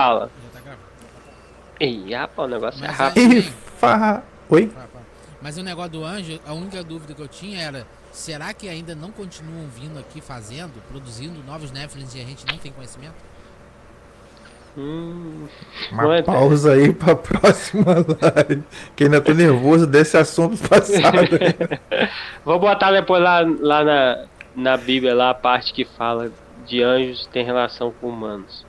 Fala. Já tá gravando. Ih, rapaz, o negócio é Mas rápido. aí, Ih, Oi? mas o negócio do anjo, a única dúvida que eu tinha era: será que ainda não continuam vindo aqui fazendo, produzindo novos Netflix e a gente nem tem conhecimento? Uma Não é- pausa aí pra próxima live. Que ainda tô nervoso desse assunto passado. Vou botar depois lá na Bíblia, lá a parte que fala de anjos tem relação com humanos.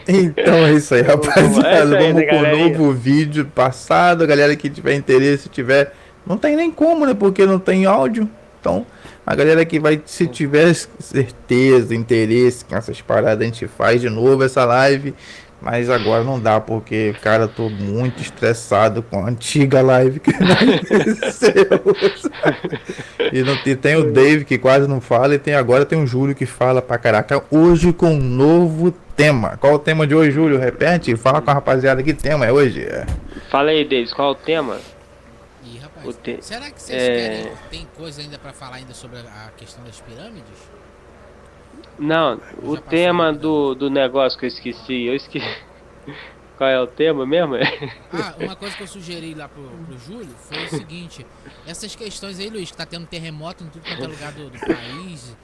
Então é isso aí, É isso rapaziada. aí, né, Vamos com o galerinha? novo vídeo passado. A galera que tiver interesse, tiver. Não tem nem como, né? Porque não tem áudio. Então, a galera que vai, se tiver certeza, interesse com essas paradas, a gente faz de novo essa live. Mas agora não dá, porque, cara, tô muito estressado com a antiga live que nós fizemos. Tem o Dave que quase não fala, e agora tem o Júlio que fala pra caraca. Hoje com um novo tema. Qual o tema de hoje, Júlio? Repete, fala com a rapaziada que tema é hoje. Fala aí, Davis, qual é o tema? Ih, rapaz, O te- será que vocês querem? Tem coisa ainda pra falar ainda sobre a questão das pirâmides? Não, o Já passou tema do do negócio que eu esqueci. Eu esqueci. Qual é o tema mesmo? Ah, uma coisa que eu sugeri lá pro Júlio foi o seguinte: essas questões aí, Luiz, que tá tendo terremoto em tudo quanto é lugar do país,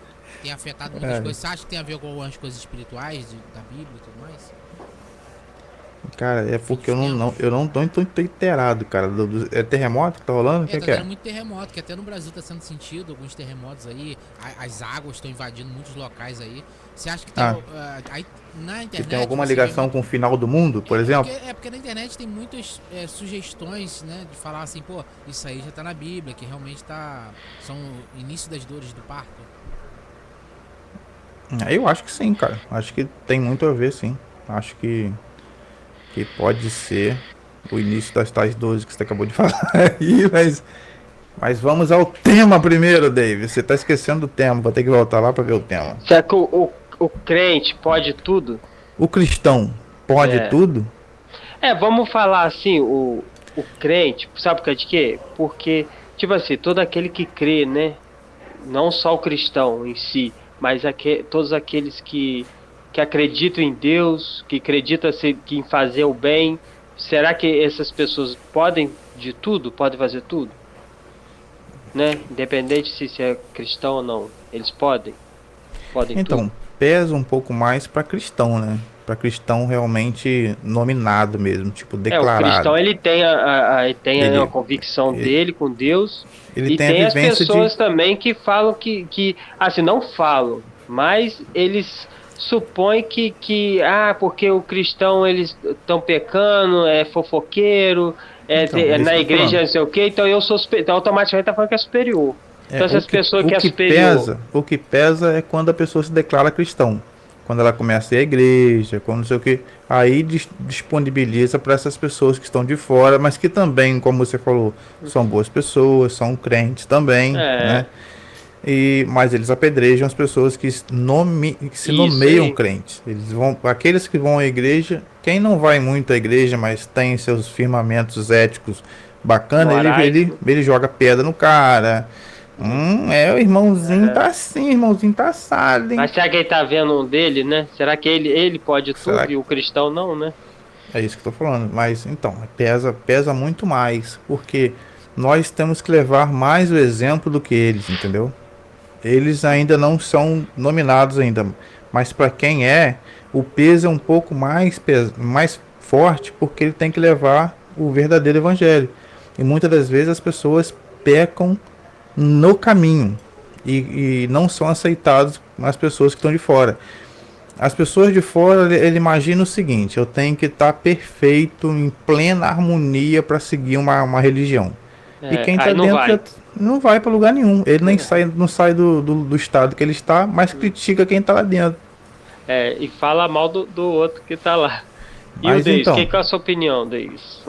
tem afetado muitas coisas. Você acha que tem a ver com algumas coisas espirituais da Bíblia e tudo mais? Cara, é porque eu não tô inteirado, cara. É terremoto que tá rolando? O Tá que é? tendo muito terremoto, que até no Brasil tá sendo sentido alguns terremotos aí. As águas estão invadindo muitos locais aí. Você acha que tem. Aí na internet. Que tem alguma você vê ligação com o final do mundo, por exemplo? porque na internet tem muitas sugestões, né? De falar assim, pô, isso aí já tá na Bíblia, que realmente tá. São o início das dores do parto. Eu acho que sim, cara. Acho que tem muito a ver, sim. Acho que pode ser o início das tais 12 que você acabou de falar aí, mas vamos ao tema primeiro, David. Você tá esquecendo do tema, vou ter que voltar lá pra ver o tema. Será que o crente pode tudo? O cristão pode É. tudo? Vamos falar assim, o crente, sabe por causa de quê? Porque, tipo assim, todo aquele que crê, né? Não só o cristão em si, mas todos aqueles que acreditam em Deus, que acreditam que em fazer o bem, será que essas pessoas podem de tudo? Podem fazer tudo? Né? Independente se é cristão ou não, eles podem? Podem Então, tudo? pesa um pouco mais pra cristão, né? Pra cristão realmente nominado mesmo, tipo, O cristão declarado. ele tem a Ele, convicção ele, dele com Deus, ele e tem a tem as vivência de. pessoas também que falam que assim, não falam, mas eles supõem porque o cristão eles estão pecando, é fofoqueiro, Então, é isso na que eu tô igreja falando. não sei o que, então eu sou então automaticamente tá falando que é superior. Então essas pessoas que é superior. O que pesa é quando a pessoa se declara cristão. Quando ela começa a ir à igreja, quando não sei o que, aí disponibiliza para essas pessoas que estão de fora, mas que também, como você falou, são boas pessoas, são crentes também, né? É, Mas eles apedrejam as pessoas que se isso nomeiam aí. crentes. Aqueles que vão à igreja, quem não vai muito à igreja, mas tem seus firmamentos éticos bacana, Morais, né? ele joga pedra no cara. O irmãozinho tá assim, irmãozinho tá assado, hein? Mas será que ele tá vendo um dele, né? Será que ele pode Será tudo que e o cristão não, né? é isso que eu tô falando? Mas então, pesa muito mais, porque nós temos que levar mais o exemplo do que eles, entendeu? Eles ainda não são nominados ainda, mas para quem é, o peso é um pouco mais forte, porque ele tem que levar o verdadeiro evangelho. E muitas das vezes as pessoas pecam no caminho e não são aceitados as pessoas que estão de fora. As pessoas de fora, ele imagina o seguinte: eu tenho que estar perfeito, em plena harmonia para seguir uma religião. E quem está Aí não dentro vai. não vai para lugar nenhum. Ele nem sai, não sai do estado que ele está, mas critica quem está lá dentro. E fala mal do outro que tá lá. E o Mas Deis, então, que é a sua opinião, Deis?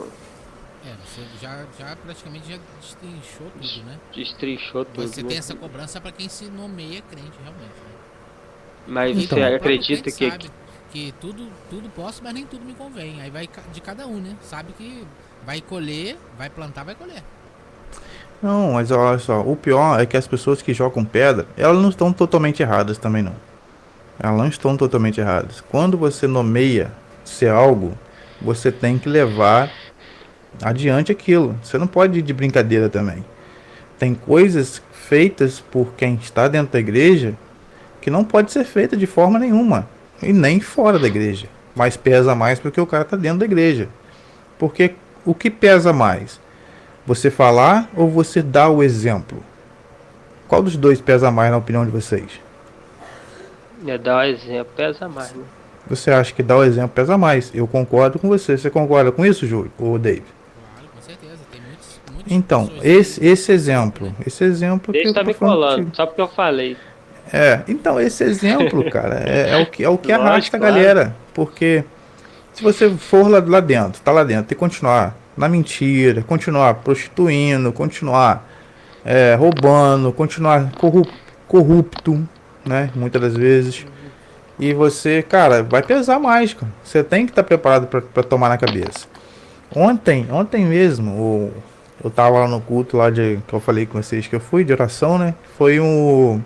Você já praticamente já destrinchou tudo, né? Destrinchou tudo, Você né? tem essa cobrança pra quem se nomeia crente, realmente, né? Mas E você o próprio acredita crente que... sabe que tudo posso, mas nem tudo me convém. Aí vai de cada um, né? Sabe que vai colher, vai plantar, vai colher. não, mas olha só, o pior é que as pessoas que jogam pedra, elas não estão totalmente erradas também não. Elas não estão totalmente erradas. Quando você nomeia ser algo, você tem que levar adiante aquilo. Você não pode ir de brincadeira também. Tem coisas feitas por quem está dentro da igreja que não pode ser feita de forma nenhuma. E nem fora da igreja. Mas pesa mais porque o cara está dentro da igreja. Porque o que pesa mais? Você falar ou você dar o exemplo? Qual dos dois pesa mais na opinião de vocês? Dar o exemplo pesa mais, né? Você acha que dar o exemplo pesa mais? Eu concordo com você. Você concorda com isso, Júlio? Ou Dave? Claro, com certeza. Tem muitos Então, pessoas esse exemplo que Deixa eu tá tô me falando colando, contigo. só porque eu falei. Então esse exemplo, cara, é o que arrasta Lógico, a galera. Porque se você for lá dentro, tá lá dentro, e continuar na mentira, continuar prostituindo, continuar roubando, continuar corrupto, né? Muitas das vezes. E você, cara, vai pesar mais, cara. Você tem que estar preparado para tomar na cabeça. Ontem mesmo, eu tava lá no culto lá que eu falei com vocês que eu fui de oração, né? Foi um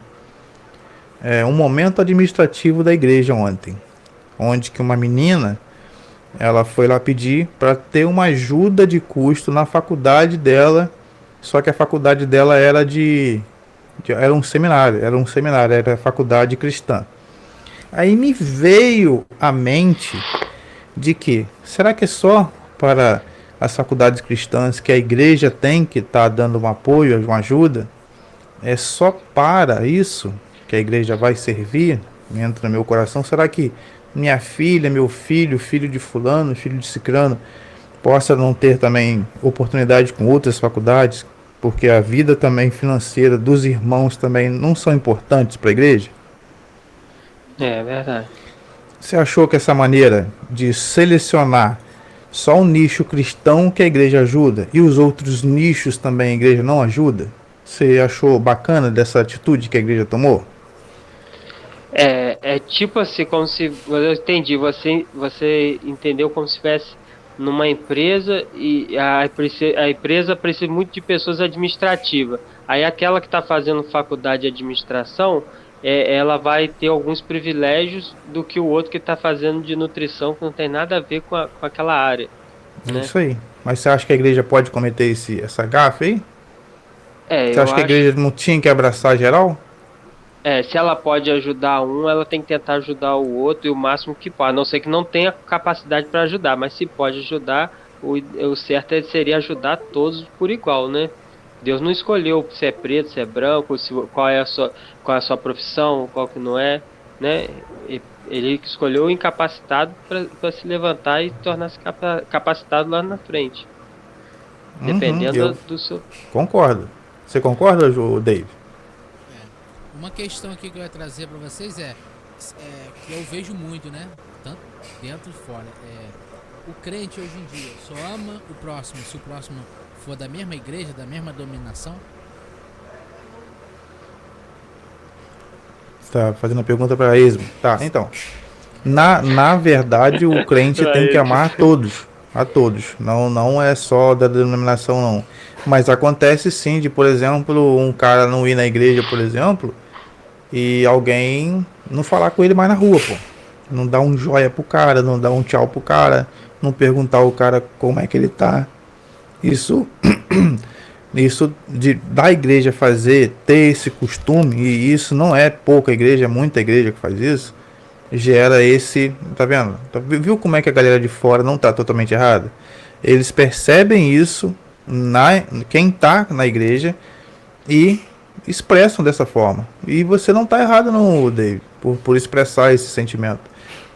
momento administrativo da igreja ontem, onde que uma menina ela foi lá pedir para ter uma ajuda de custo na faculdade dela, só que a faculdade dela era era um seminário, era faculdade cristã. Aí me veio à mente de que será que é só para as faculdades cristãs que a igreja tem que estar dando um apoio, uma ajuda? É só para isso que a igreja vai servir? Entra no meu coração. Será que minha filha, meu filho, filho de fulano, filho de cicrano, possa não ter também oportunidade com outras faculdades? Porque a vida também financeira dos irmãos também não são importantes para a igreja? É verdade. Você achou que essa maneira de selecionar só um nicho cristão que a igreja ajuda e os outros nichos também a igreja não ajuda? Você achou bacana dessa atitude que a igreja tomou? É tipo assim, como se. Eu entendi, você entendeu como se estivesse numa empresa e a empresa precisa muito de pessoas administrativas. Aí aquela que está fazendo faculdade de administração, ela vai ter alguns privilégios do que o outro que está fazendo de nutrição, que não tem nada a ver com aquela área. É Né? isso aí. Mas você acha que a igreja pode cometer essa gafe aí? Você Eu acha que a acho. igreja não tinha que abraçar geral? Se ela pode ajudar um, ela tem que tentar ajudar o outro e o máximo que pode. A não ser que não tenha capacidade para ajudar, mas se pode ajudar, o certo seria ajudar todos por igual, né? Deus não escolheu se é preto, se é branco, qual é a sua profissão, qual que não é, né? Ele escolheu o incapacitado para se levantar e tornar-se capacitado lá na frente. Dependendo Eu do seu. concordo. Você concorda, Dave? Uma questão aqui que eu ia trazer para vocês que eu vejo muito, né? Tanto dentro e fora. O crente hoje em dia só ama o próximo se o próximo for da mesma igreja, da mesma dominação. Você tá fazendo a pergunta para Esmo. Tá, então. Na verdade, o crente tem que amar a todos. A todos. Não é só da denominação, não. Mas acontece sim de, por exemplo, um cara não ir na igreja, por exemplo, e alguém não falar com ele mais na rua, pô. Não dar um joia pro cara, não dar um tchau pro cara, não perguntar ao cara como é que ele tá. Isso da igreja ter esse costume, e isso não é pouca igreja, é muita igreja que faz isso, gera tá vendo? Viu como é que a galera de fora não tá totalmente errada? Eles percebem isso quem tá na igreja e expressam dessa forma. E você não tá errado não, Dave, por expressar esse sentimento.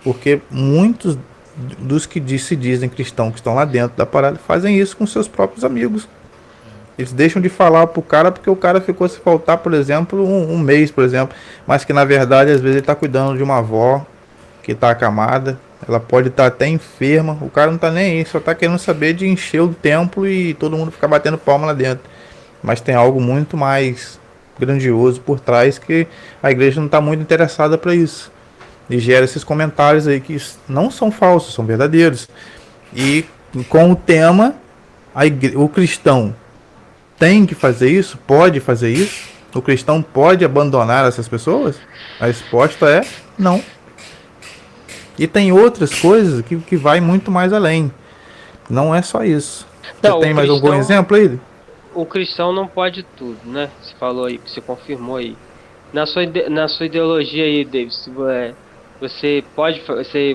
Porque muitos dos que se dizem cristãos que estão lá dentro da parada fazem isso com seus próprios amigos. Eles deixam de falar pro cara porque o cara ficou se faltar, por exemplo, um mês, por exemplo. Mas que na verdade, às vezes, ele tá cuidando de uma avó que tá acamada. Ela pode estar até enferma. O cara não tá nem aí, só tá querendo saber de encher o templo e todo mundo ficar batendo palma lá dentro. Mas tem algo muito mais grandioso por trás que a igreja não tá muito interessada para isso. E gera esses comentários aí que não são falsos, são verdadeiros. E com o tema, o cristão tem que fazer isso? Pode fazer isso? O cristão pode abandonar essas pessoas? A resposta é não. E tem outras coisas que vai muito mais além. Não é só isso. Não, Você tem o mais algum cristão- exemplo aí? O cristão não pode tudo, né? Você falou aí, você confirmou aí. Na sua ideologia aí, David, você pode,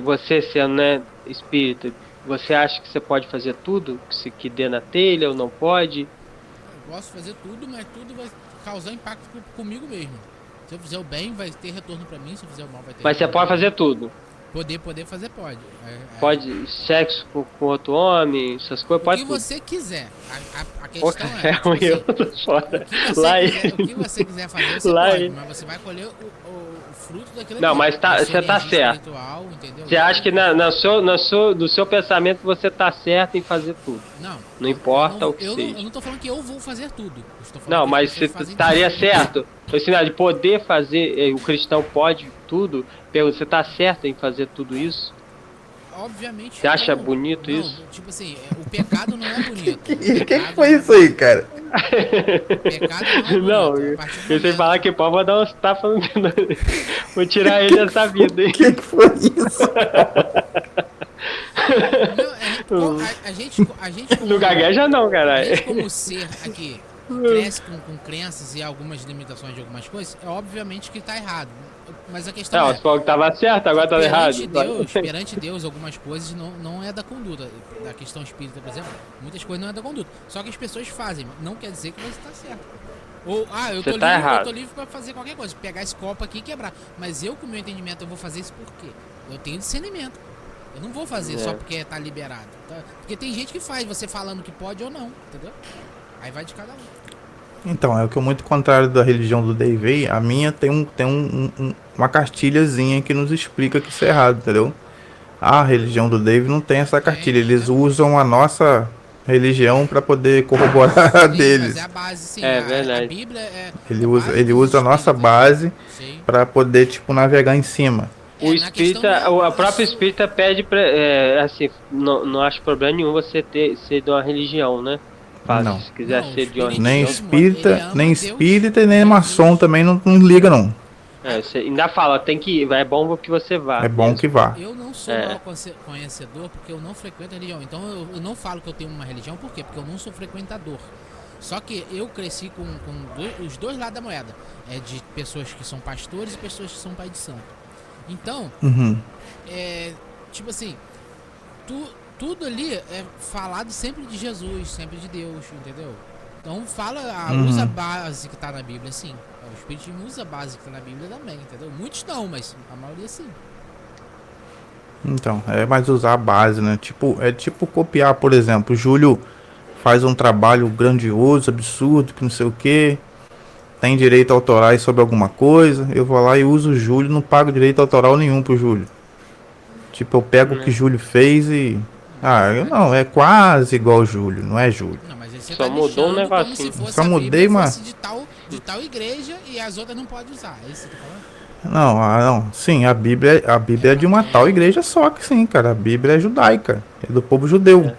você sendo, né, espírita, você acha que você pode fazer tudo que dê na telha ou não pode? Eu posso fazer tudo, mas tudo vai causar impacto comigo mesmo. Se eu fizer o bem, vai ter retorno pra mim. Se eu fizer o mal, vai ter Mas você retorno pode pra mim. fazer tudo. Poder fazer, pode. Pode sexo com outro homem, essas coisas, O pode que tudo. você quiser. A Pô, questão é tipo ruim, assim, eu tô fora. o que você quiser fazer, você Lá pode, ele- mas você vai colher o fruto daquilo Não, ali. mas Da sua você tá energia certo. espiritual, entendeu? Você acha que do seu pensamento você tá certo em fazer tudo? Não. Não importa eu o que eu seja. não tô falando que eu vou fazer tudo. Eu estou falando Não, que mas as você pessoas fazem estaria tudo. certo. Tô ensinando de poder fazer, o cristão pode tudo. Você tá certo em fazer tudo isso? Obviamente. Você acha não. bonito Não, isso? tipo assim, o pecado não é bonito. Que O pecado foi não é isso aí, cara? Pecado não é bonito. Não, A partir do eu sei momento- falar que pode dar uns tapas no vou tirar ele dessa vida aí. Que foi isso? Não, a gente como, No gagueja não, a caralho. gente como ser aqui cresce com crenças e algumas limitações de algumas coisas, é obviamente que tá errado. Mas a questão Não, é, você falou que tava certo, agora tá errado. perante Deus, algumas coisas não é da conduta. Da questão espírita, por exemplo, muitas coisas não é da conduta. Só que as pessoas fazem, não quer dizer que você tá certo. Ou, eu Você tô tá livre, errado. eu tô livre pra fazer qualquer coisa, pegar esse copo aqui e quebrar. Mas eu, com o meu entendimento, eu vou fazer isso por quê? Eu tenho discernimento. Eu não vou fazer só porque tá liberado. Tá? Porque tem gente que faz, você falando que pode ou não, entendeu? Aí vai de cada um. Então, é o que é muito contrário da religião do Dave. A minha tem uma cartilhazinha que nos explica que isso é errado, entendeu? A religião do Dave não tem essa cartilha. Eles usam a nossa religião para poder corroborar a Sim, deles. mas é a base, sim. É a verdade. Bíblia é. Ele usa a nossa base Sim. para poder, tipo, navegar em cima. O na questão espírita, não- a própria espírita pede pra. Assim, não acho problema nenhum você ser de uma religião, né? Fácil, Não. se quiser Não, ser de uma espírita- Nem religião. Ele espírita, ama nem Deus, espírita e nem Jesus. maçom também não liga, não. Você ainda fala, tem que ir, é bom que você vá. É bom que vá. Eu não sou É. mal conhecedor porque eu não frequento a religião. Então eu não falo que eu tenho uma religião, por quê? Porque eu não sou frequentador. Só que eu cresci com os dois lados da moeda. É de pessoas que são pastores e pessoas que são pai de santo. Então, Uhum. tipo assim, tudo ali é falado sempre de Jesus, sempre de Deus, entendeu? Então usa a base que tá na Bíblia, sim. O Espiritismo usa a base que tá na Bíblia também, entendeu? Muitos não, mas a maioria sim. Então, é mais usar a base, né? É tipo copiar, por exemplo, o Júlio faz um trabalho grandioso, absurdo, que não sei o que, tem direito autorais sobre alguma coisa, eu vou lá e uso o Júlio, não pago direito autoral nenhum pro Júlio. Tipo, eu pego o que o Júlio fez e... não, é quase igual o Júlio, não é Júlio. Não, mas aí você Só tá mudou um deixando como negocinho. se fosse Só a mudei Bíblia uma- fosse de tal igreja e as outras não podem usar. É isso que você tá falando? Não, sim, a Bíblia é de uma tal igreja só que sim, cara, a Bíblia é judaica, é do povo judeu.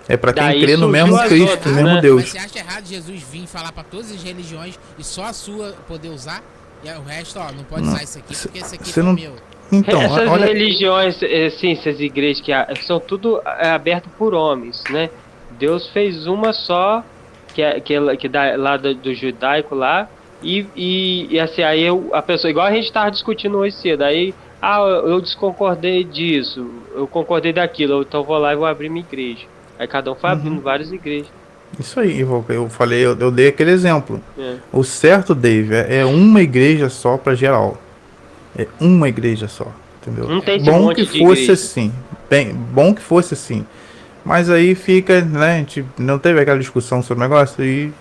É pra quem Daí crê no surgiu mesmo as Cristo, outras, no mesmo né? Mas Deus. você acha errado Jesus vir falar pra todas as religiões e só a sua poder usar? E aí o resto, não pode usar isso aqui porque esse aqui Você foi não- meu. Então, Essas olha, religiões, assim, essas igrejas são tudo aberto por homens, né? Deus fez uma só, que dá lá do judaico lá, e assim, aí a pessoa, igual a gente tava discutindo hoje cedo, aí, eu desconcordei disso, eu concordei daquilo, então eu vou lá e vou abrir minha igreja. Aí cada um foi abrindo várias igrejas. isso aí, eu falei, eu dei aquele exemplo. É. O certo, Dave, é uma igreja só pra geral. É uma igreja só, entendeu? Não tem esse Bom monte que de fosse igreja. assim, bom que fosse assim. Mas aí fica, né, a gente não teve aquela discussão sobre o negócio e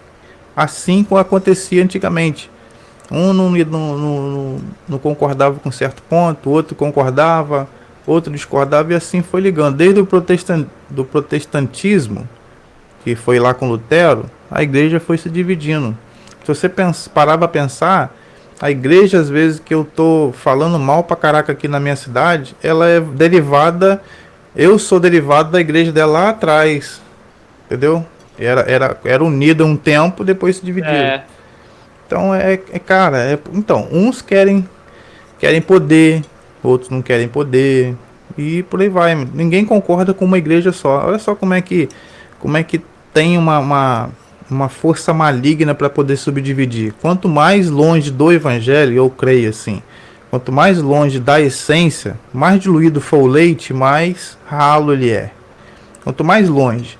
assim como acontecia antigamente. Um não concordava com certo ponto, o outro concordava, outro discordava e assim foi ligando. Desde o do protestantismo, que foi lá com Lutero, a igreja foi se dividindo. Se você parar pra pensar, a igreja, às vezes, que eu tô falando mal pra caraca aqui na minha cidade, ela é derivada, eu sou derivado da igreja dela lá atrás, entendeu? Era unida um tempo, depois se dividiu. É, Então cara, então, uns querem poder, outros não querem poder e por aí vai. Ninguém concorda com uma igreja só. Olha só como é que tem uma força maligna para poder subdividir. Quanto mais longe do evangelho, eu creio assim, quanto mais longe da essência, mais diluído for o leite, mais ralo ele é. Quanto mais longe.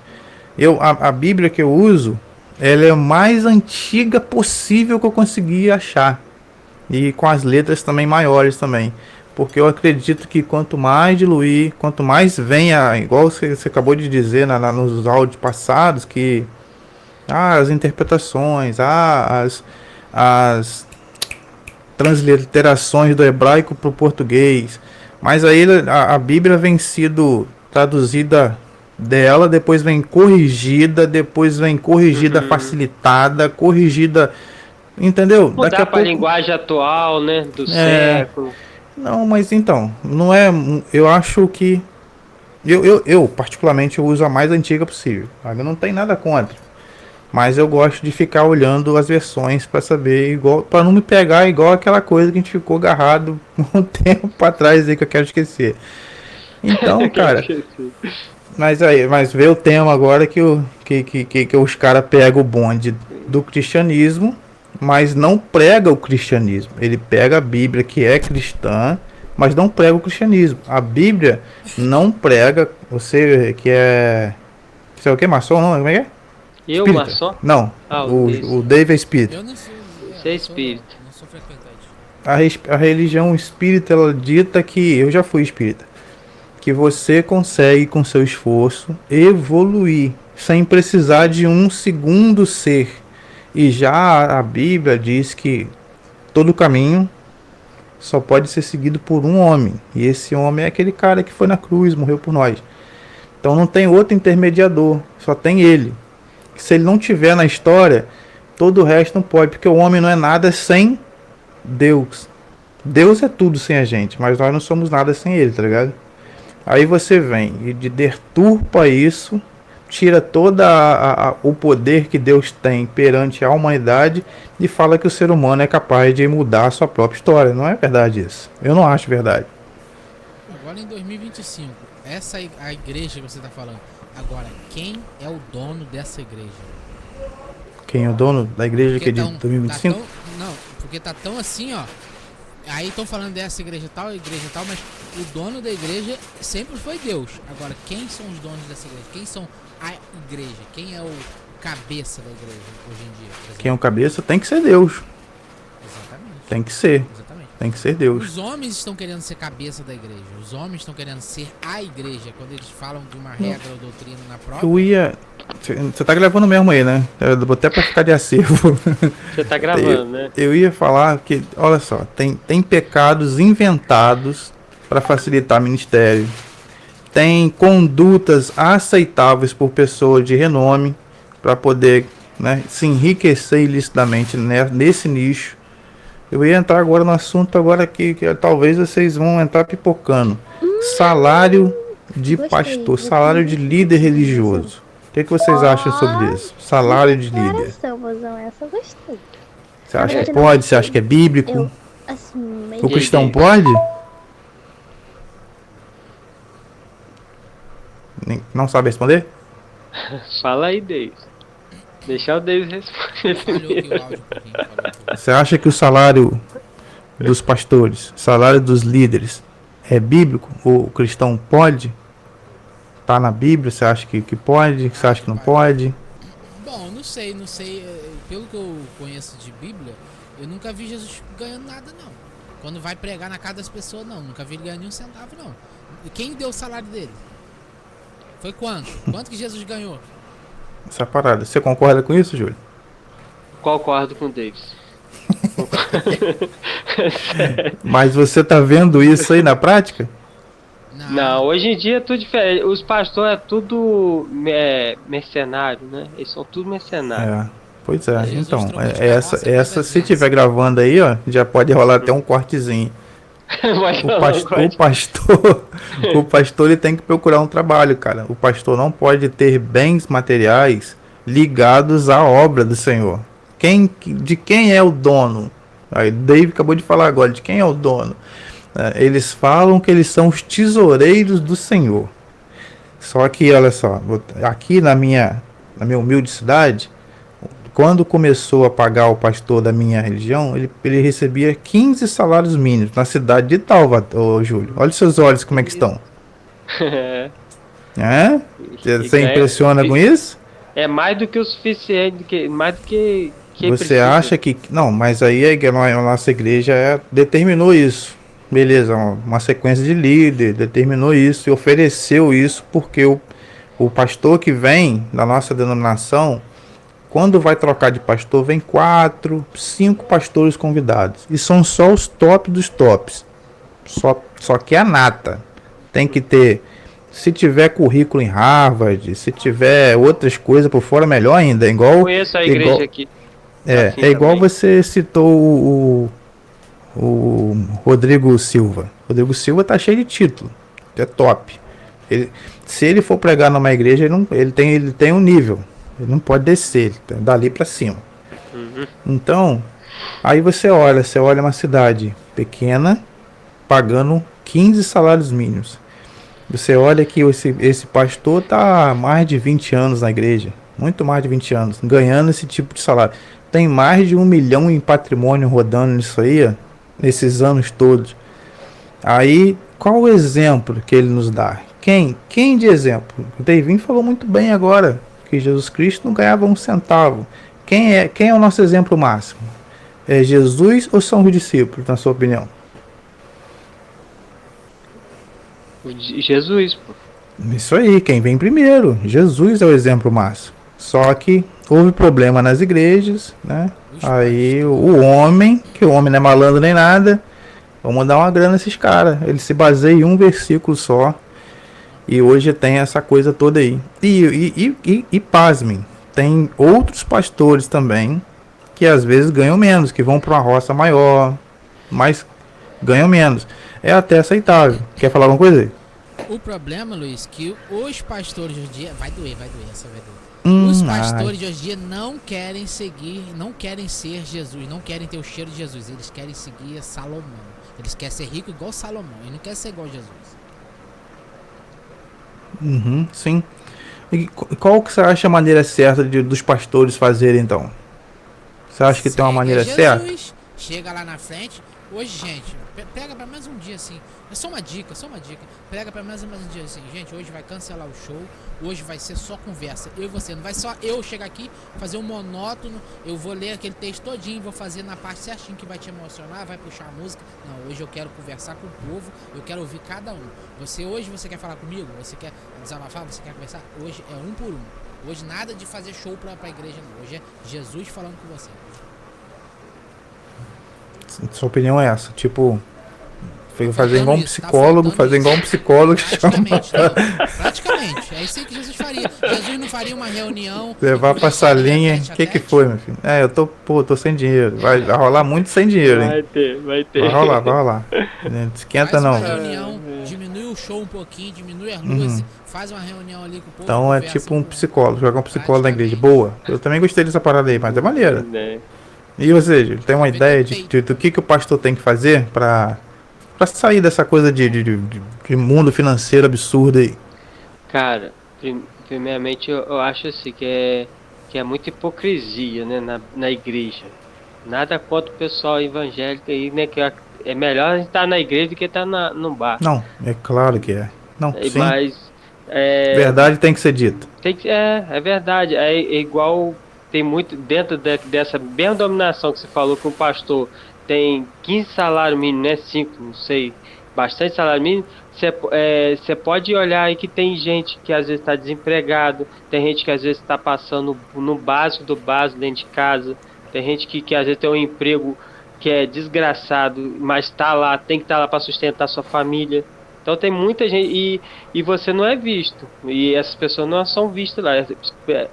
A Bíblia que eu uso, ela é a mais antiga possível que eu consegui achar. E com as letras também maiores também. Porque eu acredito que quanto mais diluir, quanto mais venha, igual você acabou de dizer nos áudios passados, que as interpretações, as transliterações do hebraico para o português. Mas aí a Bíblia vem sido traduzida dela, depois vem corrigida, facilitada, corrigida, entendeu? Mudar Daqui a para a pouco linguagem atual, né? Do século. não, mas então, não é. Eu acho que. Eu particularmente, eu uso a mais antiga possível. Sabe? Eu não tenho nada contra. Mas eu gosto de ficar olhando as versões para saber, igual, para não me pegar igual aquela coisa que a gente ficou agarrado um tempo atrás aí que eu quero esquecer. Então, cara. Mas vê o tema agora que os caras pegam o bonde do cristianismo, mas não prega o cristianismo. Ele pega a Bíblia, que é cristã, mas não prega o cristianismo. A Bíblia não prega. Você que é. Você é o que? Maçom? Não? Como é que é? Eu, Espírita. maçom? Não. O Dave é espírita. Eu não sou. Você é espírita. Não sou frequentante. A religião espírita, ela dita que. Eu já fui espírita. Que você consegue, com seu esforço, evoluir sem precisar de um segundo ser. E já a Bíblia diz que todo caminho só pode ser seguido por um homem. E esse homem é aquele cara que foi na cruz, morreu por nós. Então não tem outro intermediador, só tem ele. Se ele não tiver na história, todo o resto não pode, porque o homem não é nada sem Deus. Deus é tudo sem a gente, mas nós não somos nada sem ele, tá ligado? Aí você vem e deturpa isso, tira todo o poder que Deus tem perante a humanidade e fala que o ser humano é capaz de mudar a sua própria história. Não é verdade isso. Eu não acho verdade. Agora em 2025, essa é a igreja que você está falando. Agora, quem é o dono dessa igreja? Quem é o dono da igreja que é de 2025? Não, porque tá tão assim, ó. Aí estão falando dessa igreja tal, mas o dono da igreja sempre foi Deus. Agora, quem são os donos dessa igreja? Quem são a igreja? Quem é o cabeça da igreja hoje em dia? Quem é o cabeça tem que ser Deus. Exatamente. Tem que ser. Exatamente. Tem que ser Deus. Os homens estão querendo ser cabeça da igreja. Os homens estão querendo ser a igreja. Quando eles falam de uma regra ou doutrina na própria. Eu ia. Você tá gravando mesmo aí, né? Eu vou até pra ficar de acervo. Você tá gravando, né? Eu ia falar que, olha só, tem pecados inventados para facilitar ministério. Tem condutas aceitáveis por pessoas de renome para poder, né, se enriquecer ilicitamente nesse nicho. Eu ia entrar agora no assunto agora que talvez vocês vão entrar pipocando. Salário de pastor, salário de líder religioso. O que vocês acham sobre isso? Salário de líder. Essa eu gostei. Você acha que pode? Você acha que é bíblico? O cristão pode? Não sabe responder? Fala aí, Davis. Deixa o Davis responder. Falhou aqui o áudio um pouquinho. Você acha que o salário dos pastores, salário dos líderes é bíblico? O cristão pode? Tá na Bíblia? Você acha que pode? Você acha que não pode? Bom, não sei. Pelo que eu conheço de Bíblia, eu nunca vi Jesus ganhando nada, não. Quando vai pregar na casa das pessoas, não. Nunca vi ele ganhando nenhum centavo, não. Quem deu o salário dele? Foi quanto? Quanto que Jesus ganhou? Essa parada. Você concorda com isso, Júlio? Concordo com o Davis. Mas você tá vendo isso aí na prática? Não, hoje em dia é tudo diferente. Os pastores é tudo mercenário, né? Eles são tudo mercenários. Pois é. Então, essa se tiver gravando aí, ó, já pode rolar até um cortezinho. O pastor ele tem que procurar um trabalho, cara. O pastor não pode ter bens materiais ligados à obra do Senhor. De quem é o dono? Aí Dave acabou de falar agora, de quem é o dono? Eles falam que eles são os tesoureiros do Senhor. Só que, olha só, aqui na minha humilde cidade, quando começou a pagar o pastor da minha religião, ele recebia 15 salários mínimos na cidade de Talva, ô Júlio. Olha os seus olhos como é que estão. Você impressiona com isso? É mais do que o suficiente, mais do que Você precisa. acha que... Não, mas aí a nossa igreja determinou isso. Beleza, uma sequência de líder determinou isso e ofereceu isso porque o pastor que vem da nossa denominação, quando vai trocar de pastor, vem 4, 5 pastores convidados. E são só os top dos tops. Só que a nata tem que ter... Se tiver currículo em Harvard, se tiver outras coisas por fora, melhor ainda. É igual, conheço a igreja aqui. Assim é igual também. Você citou o Rodrigo Silva. Rodrigo Silva tá cheio de título. É top. Se ele for pregar numa igreja, ele tem um nível. Ele não pode descer, dali para cima. Uhum. Então, aí você olha uma cidade pequena pagando 15 salários mínimos. Você olha que esse pastor tá há mais de 20 anos na igreja, muito mais de 20 anos, ganhando esse tipo de salário. Tem mais de 1 milhão em patrimônio rodando nisso aí, nesses anos todos. Aí, qual o exemplo que ele nos dá? Quem de exemplo? O Davinho falou muito bem agora, que Jesus Cristo não ganhava um centavo. Quem é o nosso exemplo máximo? É Jesus ou são os discípulos, na sua opinião? Jesus, pô. Isso aí, quem vem primeiro. Jesus é o exemplo máximo. Só que houve problema nas igrejas, né? Aí o homem, que o homem não é malandro nem nada, vamos dar uma grana a esses caras. Ele se baseia em um versículo só. E hoje tem essa coisa toda aí. E pasmem, tem outros pastores também que às vezes ganham menos, que vão para uma roça maior, mas ganham menos. É até aceitável. Quer falar alguma coisa aí? O problema, Luiz, que os pastores de hoje em dia... Vai doer, essa vai doer. Os pastores de hoje em dia não querem ser Jesus, não querem ter o cheiro de Jesus. Eles querem seguir Salomão. Eles querem ser rico igual Salomão. Eles não querem ser igual Jesus. Sim. E qual que você acha a maneira certa dos pastores fazerem, então? Você acha que tem uma maneira certa? Chega lá na frente. Hoje, gente, pega pra mais um dia assim. É só uma dica. Pega pra mais um dia assim. Gente, hoje vai cancelar o show. Hoje vai ser só conversa. Eu e você. Não vai só eu chegar aqui, fazer um monótono. Eu vou ler aquele texto todinho. Vou fazer na parte certinho que vai te emocionar. Vai puxar a música. Não, hoje eu quero conversar com o povo. Eu quero ouvir cada um. Hoje você quer falar comigo? Você quer desabafar? Você quer conversar? Hoje é um por um. Hoje nada de fazer show pra igreja, não. Hoje é Jesus falando com você. Sua opinião é essa? Tipo, fazer igual um psicólogo, praticamente, é isso aí que Jesus faria. Jesus não faria uma reunião, levar pra salinha. O que foi, meu filho? Eu tô sem dinheiro. Vai rolar muito sem dinheiro, hein? Vai ter. Vai rolar. Não esquenta não. Faz uma reunião, diminui o show um pouquinho, diminui as luzes, faz uma reunião ali com o povo. Então é tipo um psicólogo, jogar um psicólogo na igreja. Boa. Eu também gostei dessa parada aí, mas é maneira. E você, Júlio, tem uma ideia do que o pastor tem que fazer pra sair dessa coisa de mundo financeiro absurdo aí? Cara, primeiramente eu acho assim que é muita hipocrisia, né, na igreja. Nada contra o pessoal evangélico aí, né, que é melhor a gente estar na igreja do que estar no bar. Não, é claro que é. Não, sim. Mas verdade tem que ser dita. É verdade. É igual. Tem muito dentro dessa mesma dominação que você falou que o pastor tem 15 salários mínimos, né? 5, não sei, bastante salário mínimo. Você pode olhar aí que tem gente que às vezes está desempregado, tem gente que às vezes está passando no básico do básico dentro de casa, tem gente que às vezes tem um emprego que é desgraçado, mas tem que estar lá para sustentar sua família. Então tem muita gente e você não é visto. E essas pessoas não são vistas lá.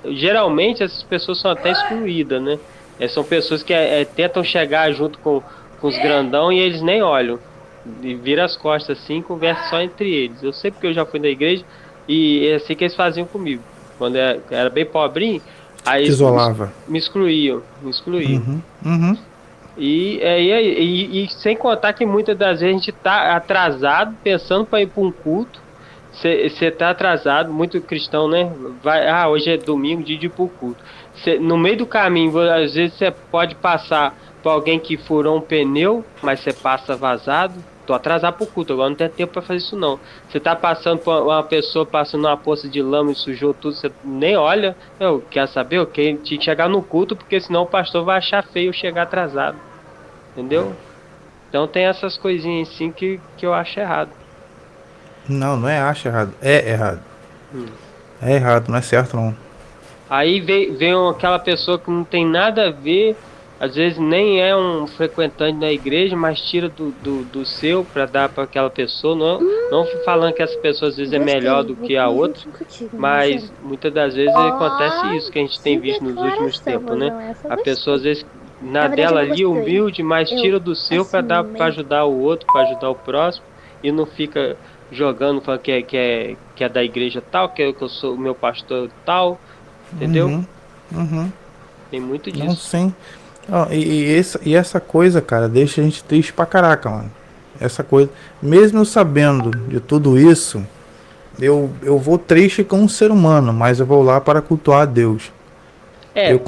Geralmente essas pessoas são até excluídas, né? São pessoas que tentam chegar junto com os grandão e eles nem olham. E viram as costas assim e conversam só entre eles. Eu sei porque eu já fui na igreja e é assim que eles faziam comigo. Quando eu era bem pobrinho, Aí Te isolava. me excluíam, me excluíam. Uhum. E sem contar que muitas das vezes a gente tá atrasado pensando para ir para um culto. Você tá atrasado, muito cristão, né? Hoje é domingo, dia de ir pro culto. No meio do caminho, às vezes você pode passar por alguém que furou um pneu, mas você passa vazado. Tô atrasado pro culto, agora não tem tempo para fazer isso não. Você tá passando por uma pessoa passando uma poça de lama e sujou tudo, você nem olha. Quer saber? Eu quero te chegar no culto, porque senão o pastor vai achar feio eu chegar atrasado. Entendeu? Então tem essas coisinhas assim que eu acho errado. Não é acha errado. É errado. É errado, não é certo não. Aí vem aquela pessoa que não tem nada a ver, às vezes nem é um frequentante da igreja, mas tira do seu para dar para aquela pessoa. Não falando que essa pessoa às vezes é melhor do que a outra, mas muitas das vezes acontece isso que a gente tem visto nos últimos tempos, né? A pessoa às vezes na dela ali humilde, mas tira do seu para dar para ajudar o outro, para ajudar o próximo e não fica jogando falando que é da igreja tal, que eu sou o meu pastor tal. Entendeu? Tem muito disso. Não, sim. E essa coisa, cara, deixa a gente triste pra caraca, mano. Essa coisa. Mesmo eu sabendo de tudo isso, eu vou triste como um ser humano, mas eu vou lá para cultuar a Deus. Eu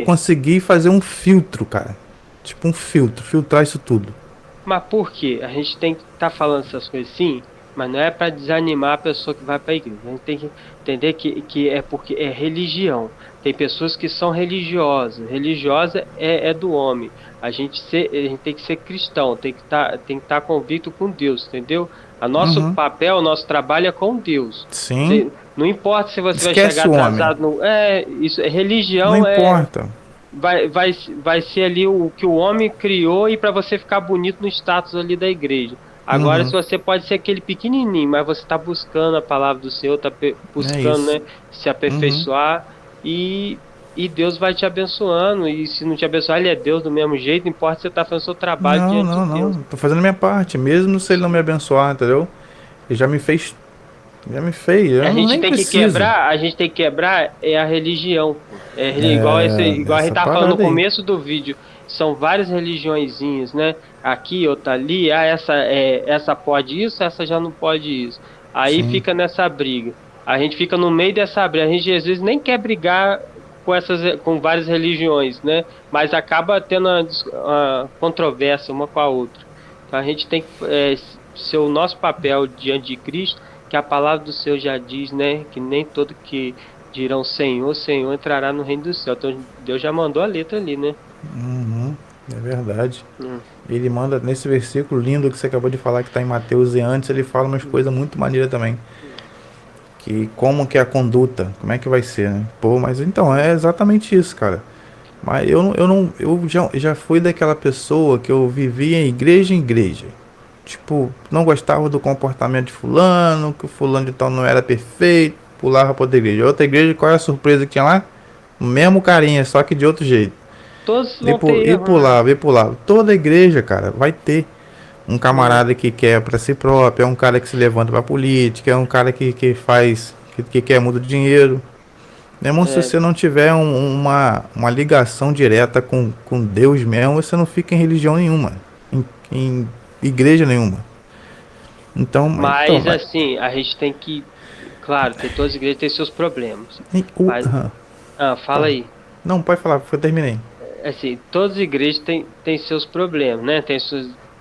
consegui fazer um filtro, cara. Tipo um filtro, filtrar isso tudo. Mas por quê? A gente tem que estar falando essas coisas sim, mas não é para desanimar a pessoa que vai para a igreja. A gente tem que entender que é porque é religião. Tem pessoas que são religiosas. Religiosa é do homem. A gente tem que ser cristão, tem que estar convicto com Deus, entendeu? O nosso papel, o nosso trabalho é com Deus. Sim. Não importa se você Esquece vai chegar atrasado. Isso é religião. Não importa. Vai ser ali o que o homem criou e para você ficar bonito no status ali da igreja. Agora, se você pode ser aquele pequenininho, mas você está buscando a palavra do Senhor, está buscando, né, se aperfeiçoar e Deus vai te abençoando. E se não te abençoar, Ele é Deus do mesmo jeito, não importa se você está fazendo o seu trabalho diante de Deus. Tô fazendo a minha parte, mesmo se Ele não me abençoar, entendeu? Ele já me fez. A gente tem que quebrar a religião. Igual a gente tava falando no começo do vídeo. São várias religiõezinhas, né? Aqui, outra ali. Essa pode isso, essa já não pode isso. Aí fica nessa briga. A gente fica no meio dessa briga. A gente às vezes nem quer brigar com várias religiões, né? Mas acaba tendo uma controvérsia uma com a outra. Então a gente tem que ser o nosso papel diante de Cristo, que a palavra do Senhor já diz, né? Que nem todo que dirão Senhor, Senhor entrará no reino do céu. Então Deus já mandou a letra ali, né? É verdade. Ele manda nesse versículo lindo que você acabou de falar, que está em Mateus, e antes ele fala umas coisas muito maneiras também. Que como que é a conduta, como é que vai ser, né? Pô, mas então, é exatamente isso, cara. Mas eu já fui daquela pessoa que eu vivia em igreja. Tipo, não gostava do comportamento de fulano, que o fulano de tal não era perfeito, pulava pra outra igreja. Outra igreja, qual é a surpresa que tinha lá? O mesmo carinha, só que de outro jeito. Todos vão ter e pulava. Toda igreja, cara, vai ter um camarada que quer pra si próprio, é um cara que se levanta pra política, é um cara que quer muda de dinheiro. Meu irmão, se você não tiver uma ligação direta com Deus mesmo, você não fica em religião nenhuma, em igreja nenhuma. Mas assim, a gente tem que, claro, todas as igrejas têm seus problemas. Fala aí. Não, pode falar, porque eu terminei. Assim, todas as igrejas têm seus problemas, né?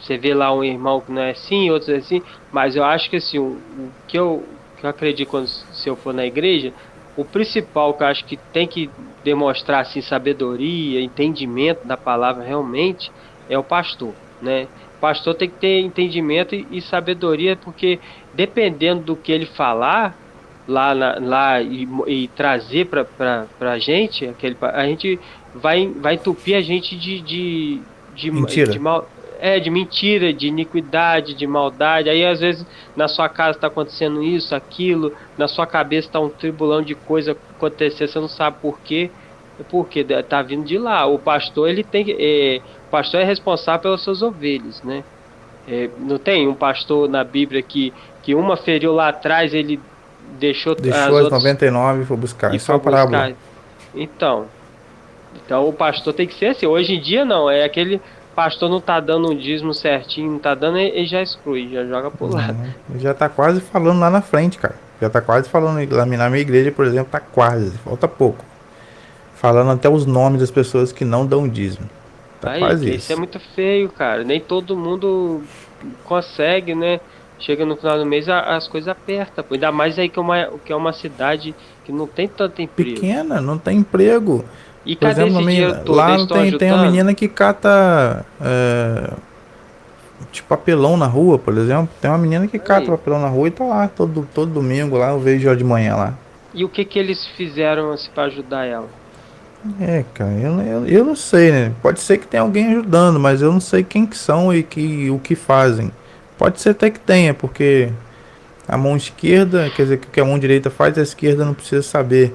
Você vê lá um irmão que não é assim, outros é assim, mas eu acho que assim, o que eu acredito se eu for na igreja, o principal que eu acho que tem que demonstrar assim, sabedoria, entendimento da palavra realmente é o pastor, né? O pastor tem que ter entendimento e sabedoria, porque dependendo do que ele falar lá e trazer para a gente vai entupir a gente de mentira. De mentira, de iniquidade, de maldade. Aí às vezes na sua casa está acontecendo isso, aquilo, na sua cabeça está um tribulão de coisa acontecer, você não sabe por quê. Porque tá vindo de lá. O pastor o pastor é responsável pelas suas ovelhas, né? Não tem um pastor na Bíblia que uma feriu lá atrás, ele deixou as 99 e foi buscar. Isso é uma parábola. Então, o pastor tem que ser assim. Hoje em dia não, é aquele pastor não tá dando um dízimo certinho, não tá dando, ele já exclui, já joga pro lado. Já tá quase falando lá na frente, cara. Já tá quase falando lá na minha igreja, por exemplo, tá quase, falta pouco. Falando até os nomes das pessoas que não dão dízimo. Tá Aí, quase que isso é isso. muito feio, cara. Nem todo mundo consegue, né? Chega no final do mês, as coisas apertam. Pô. Ainda mais aí que é uma cidade que não tem tanto emprego. Pequena, não tem emprego. E Por cadê exemplo, esse dinheiro todo? lá Eles estão tem uma ajudando? menina que cata tipo papelão na rua, por exemplo. Tem uma menina que cata Aí. papelão na rua e tá lá todo domingo lá, eu vejo ela de manhã lá. E o que eles fizeram assim, pra ajudar ela? É, cara, eu não sei, né? Pode ser que tenha alguém ajudando, mas eu não sei quem que são e o que fazem. Pode ser até que tenha, porque a mão esquerda, quer dizer, o que a mão direita faz, a esquerda não precisa saber.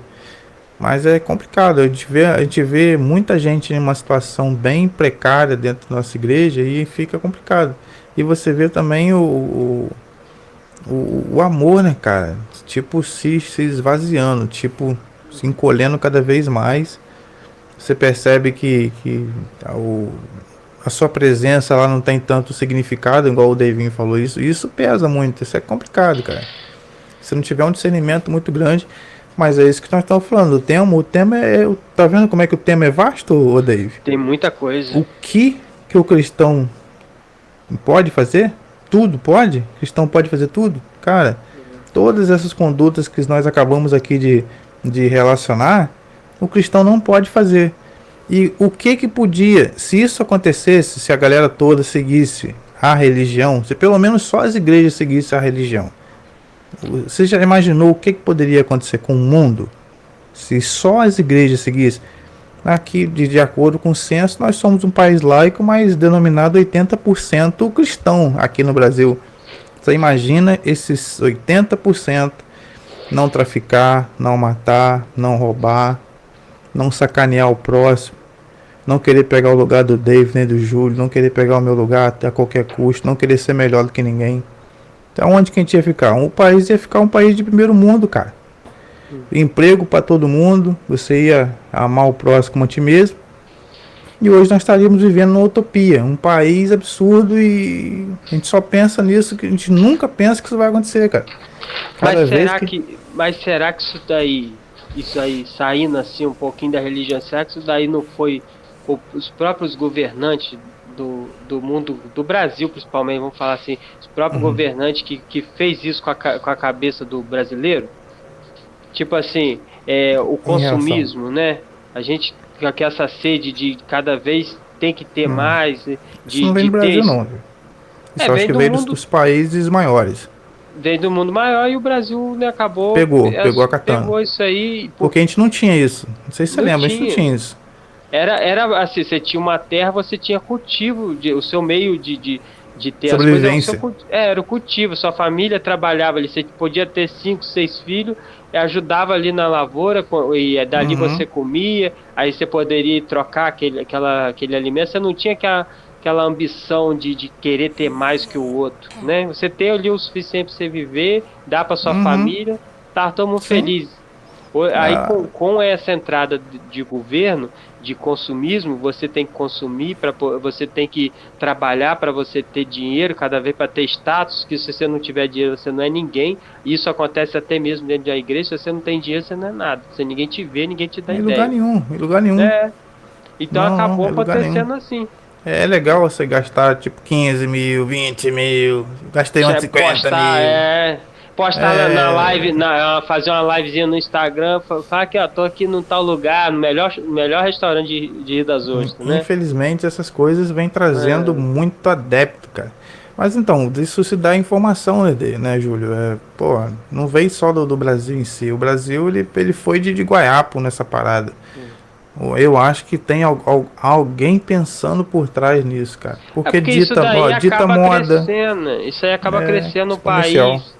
Mas é complicado, a gente vê muita gente em uma situação bem precária dentro da nossa igreja e fica complicado. E você vê também o amor, né, cara? Tipo, se esvaziando, tipo, se encolhendo cada vez mais. Você percebe que a sua presença lá não tem tanto significado, igual o Davinho falou isso. Isso pesa muito, isso é complicado, cara. Se não tiver um discernimento muito grande, mas é isso que nós estamos falando. O tema tá vendo como é que o tema é vasto, ô Dave? Tem muita coisa. O que o cristão pode fazer? Tudo pode? O cristão pode fazer tudo? Cara, todas essas condutas que nós acabamos aqui de relacionar, o cristão não pode fazer. E o que podia, se isso acontecesse, se a galera toda seguisse a religião, se pelo menos só as igrejas seguissem a religião, você já imaginou o que poderia acontecer com o mundo se só as igrejas seguissem? Aqui, de acordo com o censo, nós somos um país laico, mas denominado 80% cristão aqui no Brasil. Você imagina esses 80% não traficar, não matar, não roubar, não sacanear o próximo, não querer pegar o lugar do Dave nem do Júlio, não querer pegar o meu lugar a qualquer custo, não querer ser melhor do que ninguém. Então onde que a gente ia ficar? O país ia ficar um país de primeiro mundo, cara. Emprego para todo mundo, você ia amar o próximo como a ti mesmo. E hoje nós estaríamos vivendo uma utopia, um país absurdo e a gente só pensa nisso, que a gente nunca pensa que isso vai acontecer, cara. Cada Mas vez será que isso aí, saindo assim um pouquinho da religião, será que isso daí não foi os próprios governantes do mundo, do Brasil principalmente, vamos falar assim, os próprios governantes que fez isso com a cabeça do brasileiro? Tipo assim, o em relação. consumismo, né? A gente com essa sede de cada vez tem que ter mais, Isso não vem de do ter Brasil isso. não, viu? Isso eu acho Vem que do veio mundo, dos países maiores. vem do mundo maior e o Brasil, né, acabou, Pegou a katana. pegou isso aí, Porque a gente não tinha isso. Não sei se você não lembra, a gente não tinha. tinha isso. Era assim, você tinha uma terra, você tinha cultivo, o seu meio de ter as coisas, Sobrevivência. era o cultivo, sua família trabalhava ali, você podia ter 5, 6 filhos, e ajudava ali na lavoura, e dali você comia, aí você poderia trocar aquele alimento, você não tinha aquela ambição de querer ter mais que o outro, né? Você ter ali o suficiente para você viver, dar para sua família, tá todo mundo Sim. feliz. Aí com essa entrada de governo, de consumismo, você tem que consumir, você tem que trabalhar para você ter dinheiro, cada vez para ter status, que se você não tiver dinheiro você não é ninguém. Isso acontece até mesmo dentro da igreja, se você não tem dinheiro você não é nada. Se ninguém te vê, ninguém te dá Em lugar ideia. nenhum, em lugar nenhum. Então Não, acabou em lugar nenhum. acontecendo assim. É legal você gastar tipo 15 mil, 20 mil. Gastei uns 50 mil. Postar na live, fazer uma livezinha no Instagram, falar que tô aqui no tal lugar, no melhor restaurante de Rio das Ostras, né? Infelizmente essas coisas vêm trazendo muito adepto, cara. Mas então, isso se dá informação, né, Júlio? Pô, não veio só do Brasil em si. O Brasil, ele foi de guaiapo nessa parada. Eu acho que tem alguém pensando por trás nisso, cara. Porque Porque isso daí dita acaba moda. crescendo, isso aí acaba crescendo no Exponencial. país,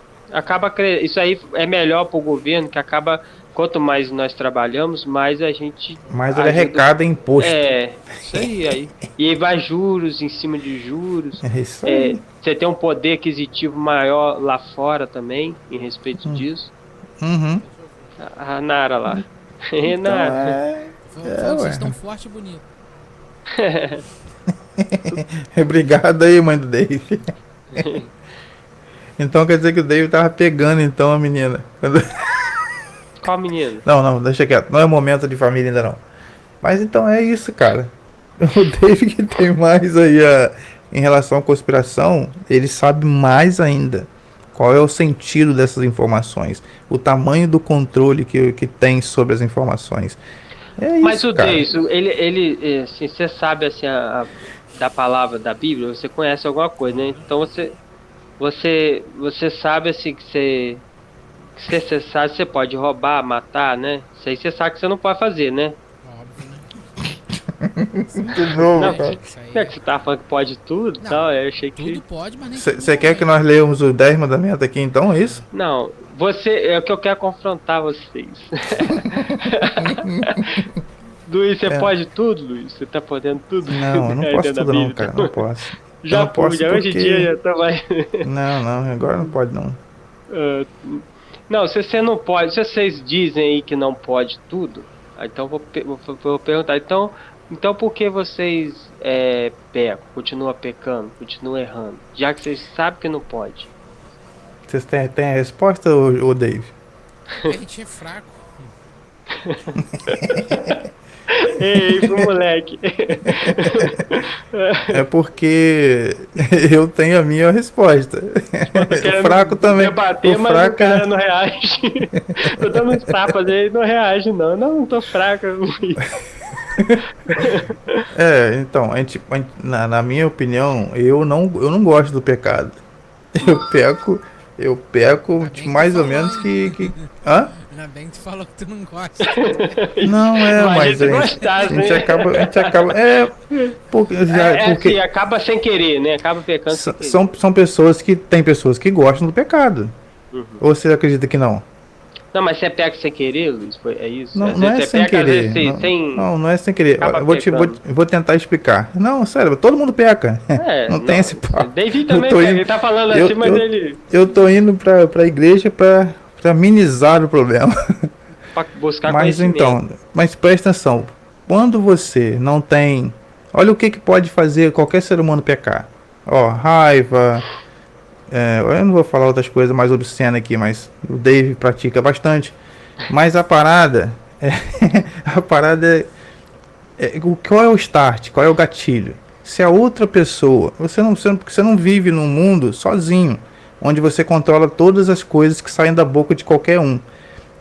isso aí é melhor pro governo, que acaba, quanto mais nós trabalhamos, mais a gente Mas ele ajuda. arrecada imposto. Isso aí. E aí vai juros em cima de juros. É isso aí. Você tem um poder aquisitivo maior lá fora também, em respeito disso. Uhum. A Nara lá. Então Renato. Falou que ué. vocês estão forte e bonito. Obrigado aí, mãe do Dave. Então quer dizer que o Dave tava pegando então a menina. Qual menino? Não, deixa quieto. Não é momento de família ainda não. Mas então é isso, cara. O Dave que tem mais aí em relação à conspiração, ele sabe mais ainda. Qual é o sentido dessas informações? O tamanho do controle que tem sobre as informações. É isso, Mas o cara. Deus, ele assim, você sabe assim da palavra da Bíblia, você conhece alguma coisa, né? Então você sabe assim que você sabe que você pode roubar, matar, né? Isso aí você sabe que você não pode fazer, né? Óbvio, né? De novo, Não, cara. Isso aí. não é que você tava falando que pode tudo e Não, tal, eu achei que... Tudo pode, mas nem tudo Você quer pode. que nós leamos os 10 mandamentos aqui então, é isso? Não, é o que eu quero confrontar vocês. Luiz, você pode tudo, Luiz? Você tá podendo tudo? Não, eu não Aí posso dentro da tudo não, Bíblia, cara. então. Não posso. Eu Já não posso pude, hoje em porque... dia já tá mais... Não, agora não pode não. Não, se você não pode, se vocês dizem aí que não pode tudo, então vou perguntar, então por que vocês pecam, continuam pecando, continuam errando, já que vocês sabem que não pode? Vocês têm a resposta, ô Dave? A gente é fraco. Ei, pro moleque. É porque eu tenho a minha resposta. O fraco também. Debater, O mas fraco o cara não reage. Tô dando uns tapas aí, não reage não. Não tô fraca. então, na minha opinião, eu não gosto do pecado. Eu peco Ainda bem que mais tu ou falou, menos hein? que. Hã? Ainda bem que tu falou que tu não gosta. Não, mas se gostasse, a gente né? acaba. Porque, porque assim, acaba sem querer, né? Acaba pecando sem querer. são pessoas que. Tem pessoas que gostam do pecado. Ou você acredita que não? Não, mas você peca sem querer, Luiz? É isso? Não, Às não vezes é você sem peca, às querer. vezes sem... Não é sem querer. Acaba Eu pecando. vou tentar explicar. Não, sério, todo mundo peca. Não tem esse papo. David Eu também tô peca, indo- ele tá falando eu- assim, mas eu- ele... Eu tô indo pra igreja pra minimizar o problema. Pra buscar Mas conhecimento. então, mas presta atenção. Quando você não tem... Olha o que pode fazer qualquer ser humano pecar. Ó, raiva... eu não vou falar outras coisas mais obscenas aqui, mas o Dave pratica bastante. Mas a parada... qual é o start? Qual é o gatilho? Se a outra pessoa... Porque você não vive num mundo sozinho, onde você controla todas as coisas que saem da boca de qualquer um.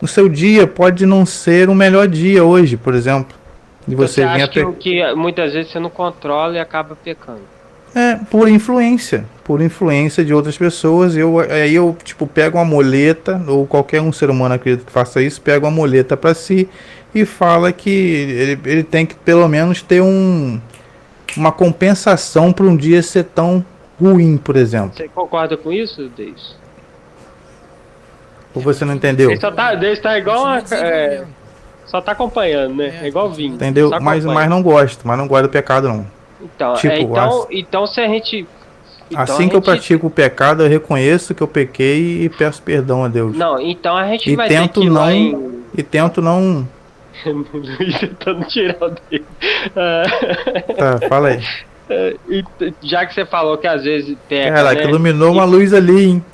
O seu dia pode não ser o melhor dia hoje, por exemplo. E você acha vinha que muitas vezes você não controla e acaba pecando. por influência de outras pessoas. Aí eu tipo pego uma muleta, ou qualquer um ser humano acredito que faça isso, pega uma muleta para si e fala que ele tem que pelo menos ter uma compensação para um dia ser tão ruim, por exemplo. Você concorda com isso, Deis? Ou você não entendeu? Deis tá igual uma... Continua desenvolvendo. só tá acompanhando, né? É igual vinho. Entendeu? só Mas acompanha. não gosto do pecado não. Então, tipo, então se a gente... então Assim a que eu gente- pratico o pecado, eu reconheço que eu pequei e peço perdão a Deus. Não, então a gente E vai tento ter que ir lá não- em... E tento não... Luiz tentando tirar o dele. Tá, fala aí. Já que você falou que às vezes peca, Caraca, né? iluminou uma luz ali, hein?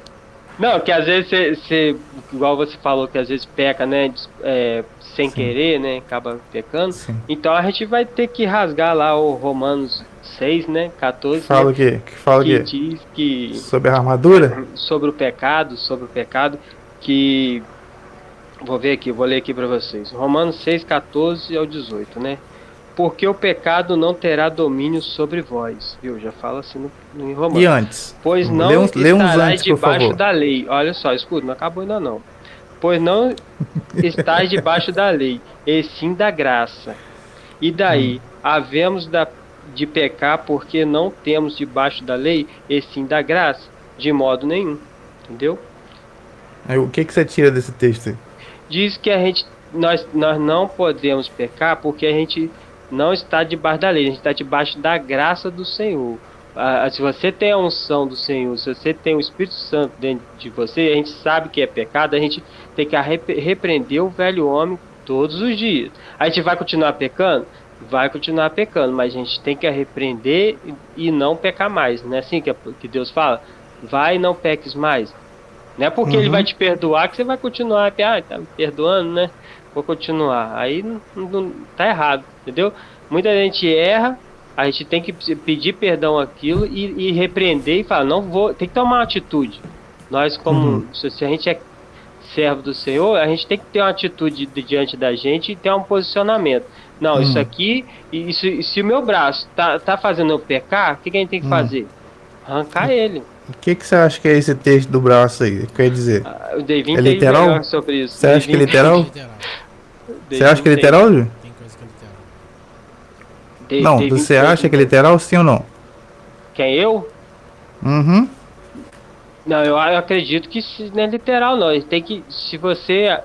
Não, que às vezes você, igual você falou, que às vezes peca, né? Sem querer, né? Acaba pecando. Sim. Então a gente vai ter que rasgar lá o Romanos 6, né? 14, Fala né? o quê? Que fala o que quê? diz que Sobre a armadura? sobre o pecado, que vou ler aqui para vocês. Romanos 6, 14 ao 18, né? Porque o pecado não terá domínio sobre vós, viu? Já fala assim em Romanos. E antes? Pois não Lê uns estarás antes, por debaixo favor. da lei. Olha só, escuta, não acabou ainda não. Pois não estás debaixo da lei, e sim da graça. E daí, havemos de pecar porque não temos debaixo da lei, e sim da graça? De modo nenhum. Entendeu? Aí, o que você tira desse texto aí? Diz que nós não podemos pecar porque a gente não está debaixo da lei, a gente está debaixo da graça do Senhor. Se você tem a unção do Senhor, se você tem o Espírito Santo dentro de você, a gente sabe que é pecado, a gente tem que repreender o velho homem Todos os dias. A gente vai continuar pecando? Vai continuar pecando, mas a gente tem que repreender e não pecar mais. Não é assim que Deus fala? Vai e não peques mais. Não é porque ele vai te perdoar que você vai continuar. Tá me perdoando, né? Vou continuar. Aí não tá errado, entendeu? Muita gente erra, a gente tem que pedir perdão aquilo e repreender e falar, não vou, tem que tomar uma atitude. Nós, como se a gente é servo do Senhor, a gente tem que ter uma atitude diante da gente e ter um posicionamento. Não, isso aqui, se o meu braço tá fazendo eu pecar, o que a gente tem que fazer? Arrancar ele. O que você acha que é esse texto do braço aí? Quer dizer, O Devin é literal? sobre isso. Você acha que é literal? Literal. Você acha que é literal, Júlio? Tem coisa que é literal. Não, você acha que é literal, sim ou não? Quem, eu? Uhum. Não, eu acredito que não é literal, não. Tem que, se você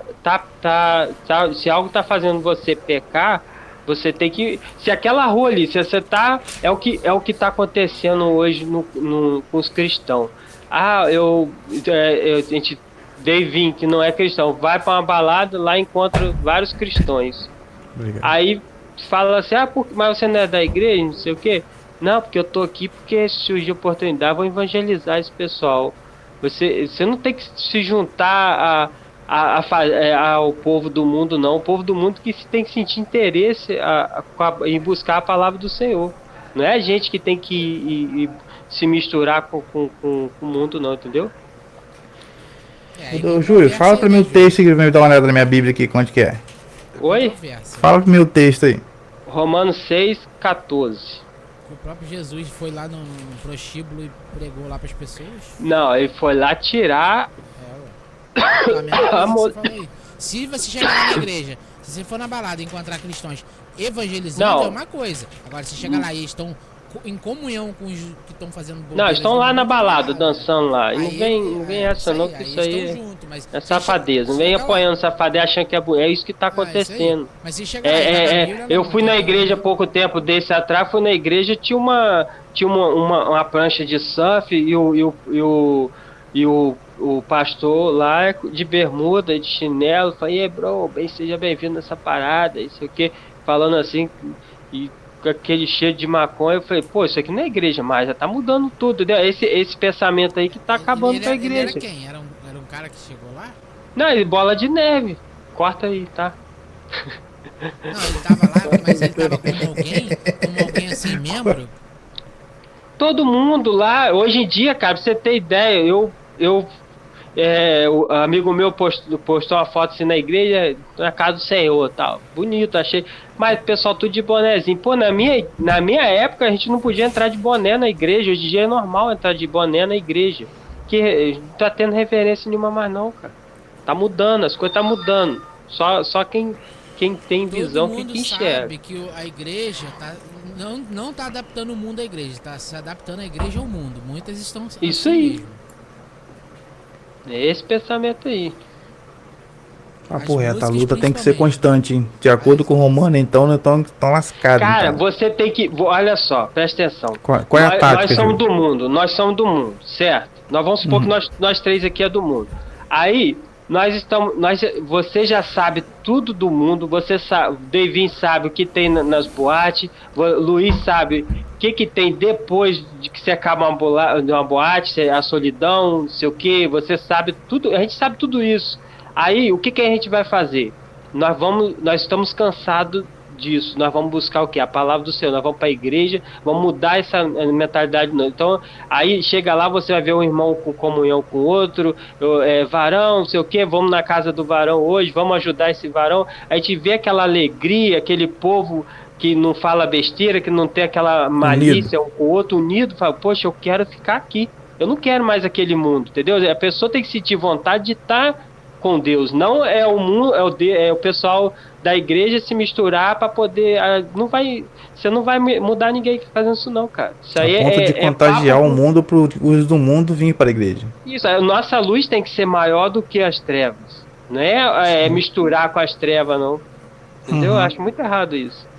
se algo tá fazendo você pecar, você tem que, se aquela rua ali, se você tá, é o que tá acontecendo hoje com os cristãos. A gente Devin, que não é cristão, vai para uma balada, lá encontra vários cristãos. Obrigado. Aí fala assim, mas você não é da igreja, não sei o quê. Não, porque eu tô aqui porque surgiu oportunidade, vou evangelizar esse pessoal. Você não tem que se juntar ao povo do mundo, não. O povo do mundo que tem que sentir interesse em buscar a palavra do Senhor. Não é a gente que tem que se misturar com o mundo, não, entendeu? Ô, Júlio, fala pra mim o texto que vai me dar uma olhada na minha Bíblia aqui, quanto que é. Oi? Fala pra mim o texto aí. Romanos 6,14. O próprio Jesus foi lá no prostíbulo e pregou lá pras pessoas? Não, ele foi lá tirar. A mesma coisa que você falou aí. Se você chegar lá na igreja, se você for na balada e encontrar cristãos evangelizando, Não. é uma coisa. Agora, se chegar lá e eles estão em comunhão com os que estão fazendo Não, estão lá na balada, dançando. dançando lá. E não Aí, vem essa não, que isso aí é safadeza. safadeza. Não vem apoiando safadeza achando que é isso que tá acontecendo. Mas se chegar lá e tá na Bíblia, Eu não, fui na tá igreja há pouco tempo desse atrás, fui na igreja, tinha uma prancha de surf e o pastor lá de bermuda, de chinelo, falei, bro, seja bem-vindo nessa parada, isso aqui, falando assim, e com aquele cheiro de maconha, eu falei, pô, isso aqui não é igreja mais, já tá mudando tudo, entendeu? Esse pensamento aí que tá acabando com a igreja. Ele era quem? Era um cara que chegou lá? Não, ele bola de neve, corta aí, tá? Não, ele tava lá, mas ele tava como alguém assim, membro? Todo mundo lá, hoje em dia, cara, pra você ter ideia, o amigo meu postou uma foto assim na igreja, na casa do Senhor, tal, bonito, achei, mas o pessoal tudo de bonézinho. Pô, na minha época a gente não podia entrar de boné na igreja, hoje em dia é normal entrar de boné na igreja, que não tá tendo referência nenhuma mais não, cara, tá mudando, as coisas tá mudando, só quem tem visão que enxerga. Sabe que a igreja não tá adaptando o mundo à igreja, tá se adaptando a igreja ao mundo, muitas estão Isso assim aí. mesmo. É esse pensamento aí. Papo reto, a músicas luta tem que ser principalmente. constante, hein? De acordo com o Romano, então, nós estamos lascados. Cara, então. você tem que. Olha só, presta atenção. Qual é a tática, Nós somos Júlio? nós somos do mundo, certo? Nós vamos supor que nós três aqui é do mundo. Aí, você já sabe tudo do mundo, você sabe, Devin sabe o que tem nas boates, Luiz sabe o que tem depois de que você acaba uma boate, a solidão, não sei o que, você sabe tudo, a gente sabe tudo isso. Aí, o que a gente vai fazer? Nós estamos cansados disso, nós vamos buscar o que? A palavra do Senhor, nós vamos para a igreja, vamos mudar essa mentalidade. Então, aí chega lá, você vai ver um irmão com comunhão com outro, varão, não sei o que, vamos na casa do varão hoje, vamos ajudar esse varão. A gente vê aquela alegria, aquele povo que não fala besteira, que não tem aquela malícia um com o outro, unido, fala, poxa, eu quero ficar aqui, eu não quero mais aquele mundo, entendeu? A pessoa tem que sentir vontade de estar com Deus, não é o mundo, é o pessoal da igreja se misturar para poder, você não vai mudar ninguém fazendo isso não, cara. Isso aí A ponto de contagiar o mundo para os do mundo vir para a igreja. Isso, a nossa luz tem que ser maior do que as trevas, não é misturar com as trevas não, entendeu? Eu acho muito errado isso.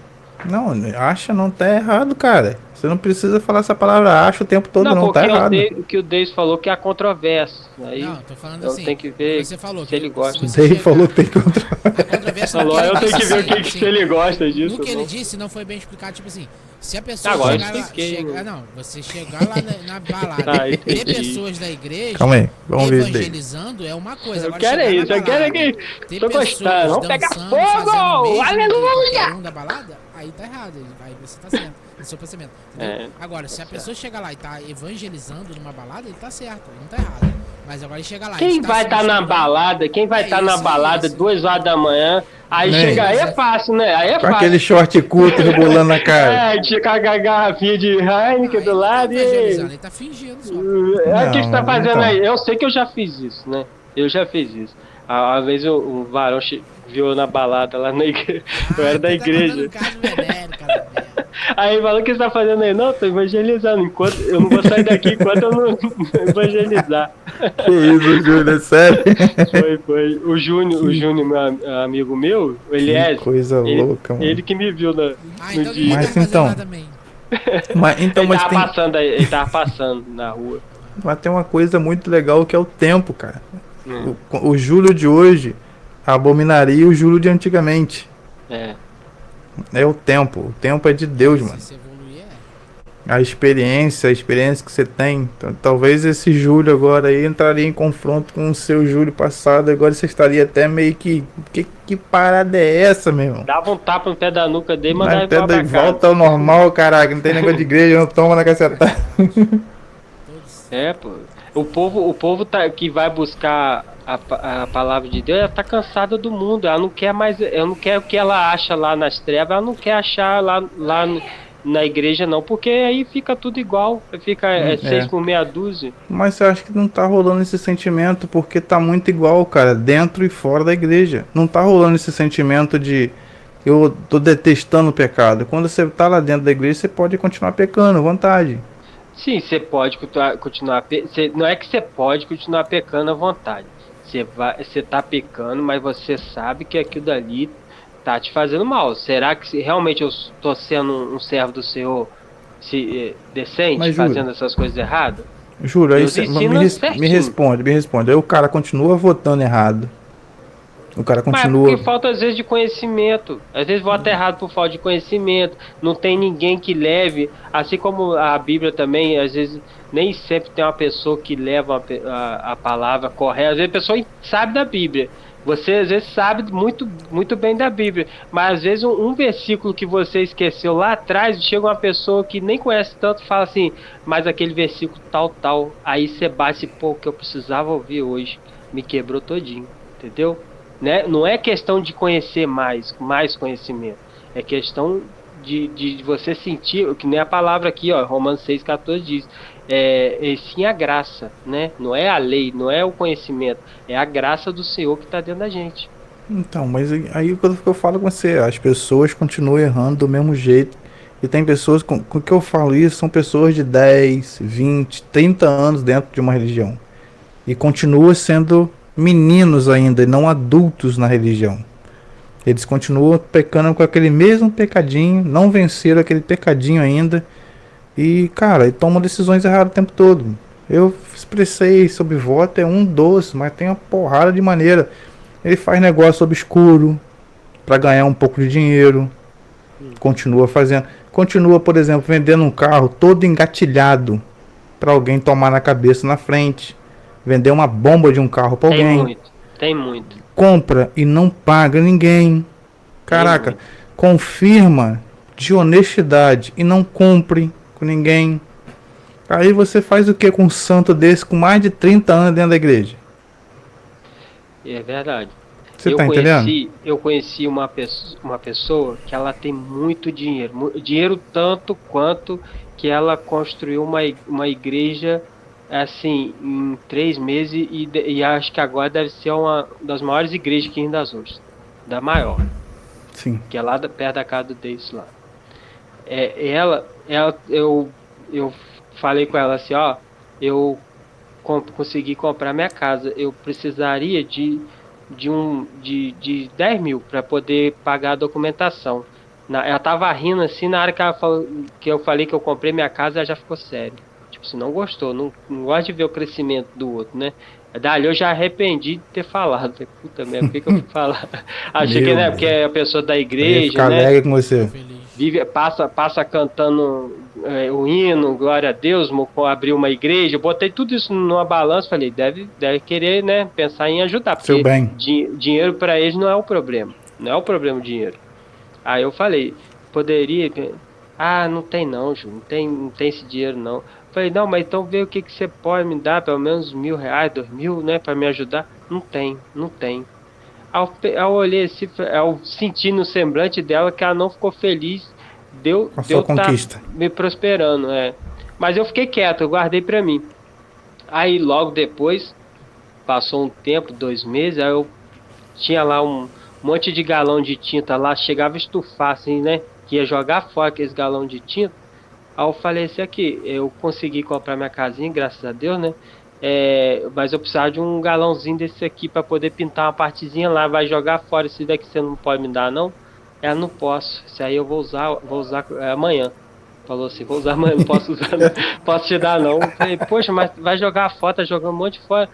Não, não tá errado, cara. Você não precisa falar essa palavra acha o tempo todo, não tá errado. O que o Deus falou que é a controvérsia. Aí Não, tô falando eu assim. tenho que ver Você falou se ele gosta. Ele falou que tem contra. A controvérsia pensa no Falou, eu ele tenho que disse, ver o que, assim, se ele gosta disso. no que ele não. disse, não foi bem explicado, tipo assim, se a pessoa Agora eu chegar lá, expliquei, né? não, você chegar lá na balada, Ah, ter entendi. pessoas da igreja Calma aí, vamos ver isso daí. evangelizando é uma coisa, Eu agora quero chegar isso, na eu quero balada, que. ter Tô pessoas gostando, vamos pegar dançando, fogo! fazendo o mesmo Aleluia! que qualquer um da balada, aí tá errado, aí você tá certo, no seu pensamento, entendeu? É, Agora, se a pessoa chegar lá e tá evangelizando numa balada, ele tá certo, ele não tá errado. Mas agora ele chega lá, Quem ele tá vai se estar na misturando. balada? Quem vai É estar na isso, balada isso. 2 horas da manhã? Aí Nem. chega aí é fácil, né? Aí é Com fácil. aquele short curto rebolando na cara. É, fica com a garrafinha de Heineken do Ele lado tá evangelizando, e. ele tá fingindo só. É, o que você tá Não, fazendo então. aí? Eu sei que eu já fiz isso, né? Eu já fiz isso. Uma vez o varão viu eu na balada lá na igreja. Eu era da igreja. Tá mandando caso veneno, cara. Aí ele falou: o que você tá fazendo aí? Não, tô evangelizando. Enquanto eu não vou sair daqui enquanto eu não evangelizar. Que isso, Júlio, é sério? Foi. O Júnior, meu amigo meu, o Elias, Que coisa louca, mano. ele que me viu no Ah, então dia. Mas tá então- lá também. Mas Ele tava passando na rua. mas tem uma coisa muito legal que é o tempo, cara. Hum, O Júlio de hoje abominaria o Júlio de antigamente. É. É o tempo. O tempo é de Deus, mano. Se você evoluir, A experiência que você tem. Então, talvez esse Júlio agora aí entraria em confronto com o seu Júlio passado. Agora você estaria até meio que. Que parada é essa, meu irmão? Dava um tapa no pé da nuca dele e Mas mandava até ele pra daí casa. volta ao normal, caraca. Não tem negócio de igreja, não toma na cacetada. todos. É, pô. O povo que vai buscar a palavra de Deus, ela tá cansada do mundo. Ela não quer mais. Ela não quer o que ela acha lá nas trevas, ela não quer achar lá na igreja, não. Porque aí fica tudo igual. Fica 6 por meia dúzia. Mas eu acho que não tá rolando esse sentimento porque tá muito igual, cara, dentro e fora da igreja. Não tá rolando esse sentimento de eu tô detestando o pecado. Quando você tá lá dentro da igreja, você pode continuar pecando, à vontade. Sim, você pode continuar. Não é que você pode continuar pecando à vontade. Você tá pecando, mas você sabe que aquilo dali tá te fazendo mal. Será que realmente eu tô sendo um servo do Senhor decente, Mas, Júlio, fazendo essas coisas erradas? Juro, aí Deus cê, ensina me certinho. responde. Aí o cara continua votando errado. O cara Mas é continua. porque falta às vezes de conhecimento. Às vezes vota errado por falta de conhecimento. Não tem ninguém que leve. Assim como a Bíblia também, às vezes nem sempre tem uma pessoa que leva a palavra correta. Às vezes a pessoa sabe da Bíblia. Você às vezes sabe muito, muito bem da Bíblia. Mas às vezes um versículo que você esqueceu lá atrás, chega uma pessoa que nem conhece tanto e fala assim, mas aquele versículo tal. Aí você bate, pô, que eu precisava ouvir hoje. Me quebrou todinho. Entendeu? Né? Não é questão de conhecer mais conhecimento. É questão de você sentir, o que nem a palavra aqui, ó, Romanos 6,14 diz, sim a graça, né? Não é a lei, não é o conhecimento, é a graça do Senhor que está dentro da gente. Então, mas aí o que eu falo com você, as pessoas continuam errando do mesmo jeito. E tem pessoas, com que eu falo isso, são pessoas de 10, 20, 30 anos dentro de uma religião. E continuam sendo meninos ainda, e não adultos na religião. Eles continuam pecando com aquele mesmo pecadinho, não venceram aquele pecadinho ainda. E, cara, e tomam decisões erradas o tempo todo. Eu expressei sobre voto, é um doce, mas tem uma porrada de maneira. Ele faz negócio obscuro para ganhar um pouco de dinheiro. Continua fazendo. Continua, por exemplo, vendendo um carro todo engatilhado para alguém tomar na cabeça na frente. Vender uma bomba de um carro para alguém. Tem muito. Compra e não paga ninguém. Caraca, confirma de honestidade e não cumpre com ninguém. Aí você faz o que com um santo desse com mais de 30 anos dentro da igreja? É verdade. Você tá entendendo? Eu conheci uma pessoa que ela tem muito dinheiro. Dinheiro tanto quanto que ela construiu uma igreja assim, em 3 meses e acho que agora deve ser uma das maiores igrejas aqui em das Ostras. Da maior. Sim. Que é lá perto da casa deles lá. Eu falei com ela assim, ó, eu consegui comprar minha casa. Eu precisaria de 10 mil para poder pagar a documentação. Ela tava rindo assim, na hora que eu falei que eu comprei minha casa, ela já ficou séria. Tipo, se não gostou, não gosta de ver o crescimento do outro, né? Dali eu já arrependi de ter falado. Falei, puta merda, por que eu fui falar? Achei que, Meu né, Deus. porque é a pessoa da Eu ia igreja, ficar né? alegre com você. Feliz. Passa cantando o hino, glória a Deus, abriu uma igreja. Eu botei tudo isso numa balança, falei, deve querer, né, pensar em ajudar, Seu porque bem. dinheiro para eles não é o problema. Não é o problema o dinheiro. Aí eu falei, poderia. Ah, não tem não, Ju, não tem esse dinheiro não. Falei, não, mas então vê o que você pode me dar, pelo menos R$ 1.000, 2.000, né, para me ajudar. Não tem, não tem. Ao olhei assim, ao sentir no semblante dela que ela não ficou feliz, Com a deu sua tá conquista. me prosperando, Mas eu fiquei quieto, eu guardei pra mim. Aí logo depois, passou um tempo, 2 meses, aí eu tinha lá um monte de galão de tinta lá, chegava a estufar assim, né? Que ia jogar fora aqueles galão de tinta. Aí eu falei assim, aqui, eu consegui comprar minha casinha, graças a Deus, né? Mas eu precisava de um galãozinho desse aqui para poder pintar uma partezinha lá. Vai jogar fora esse daqui, você não pode me dar, não? Ela, não posso. Isso aí eu vou usar amanhã. Falou assim, vou usar amanhã, não posso usar, não. Posso te dar, não. Eu falei, poxa, mas vai jogar fora, tá jogando um monte fora.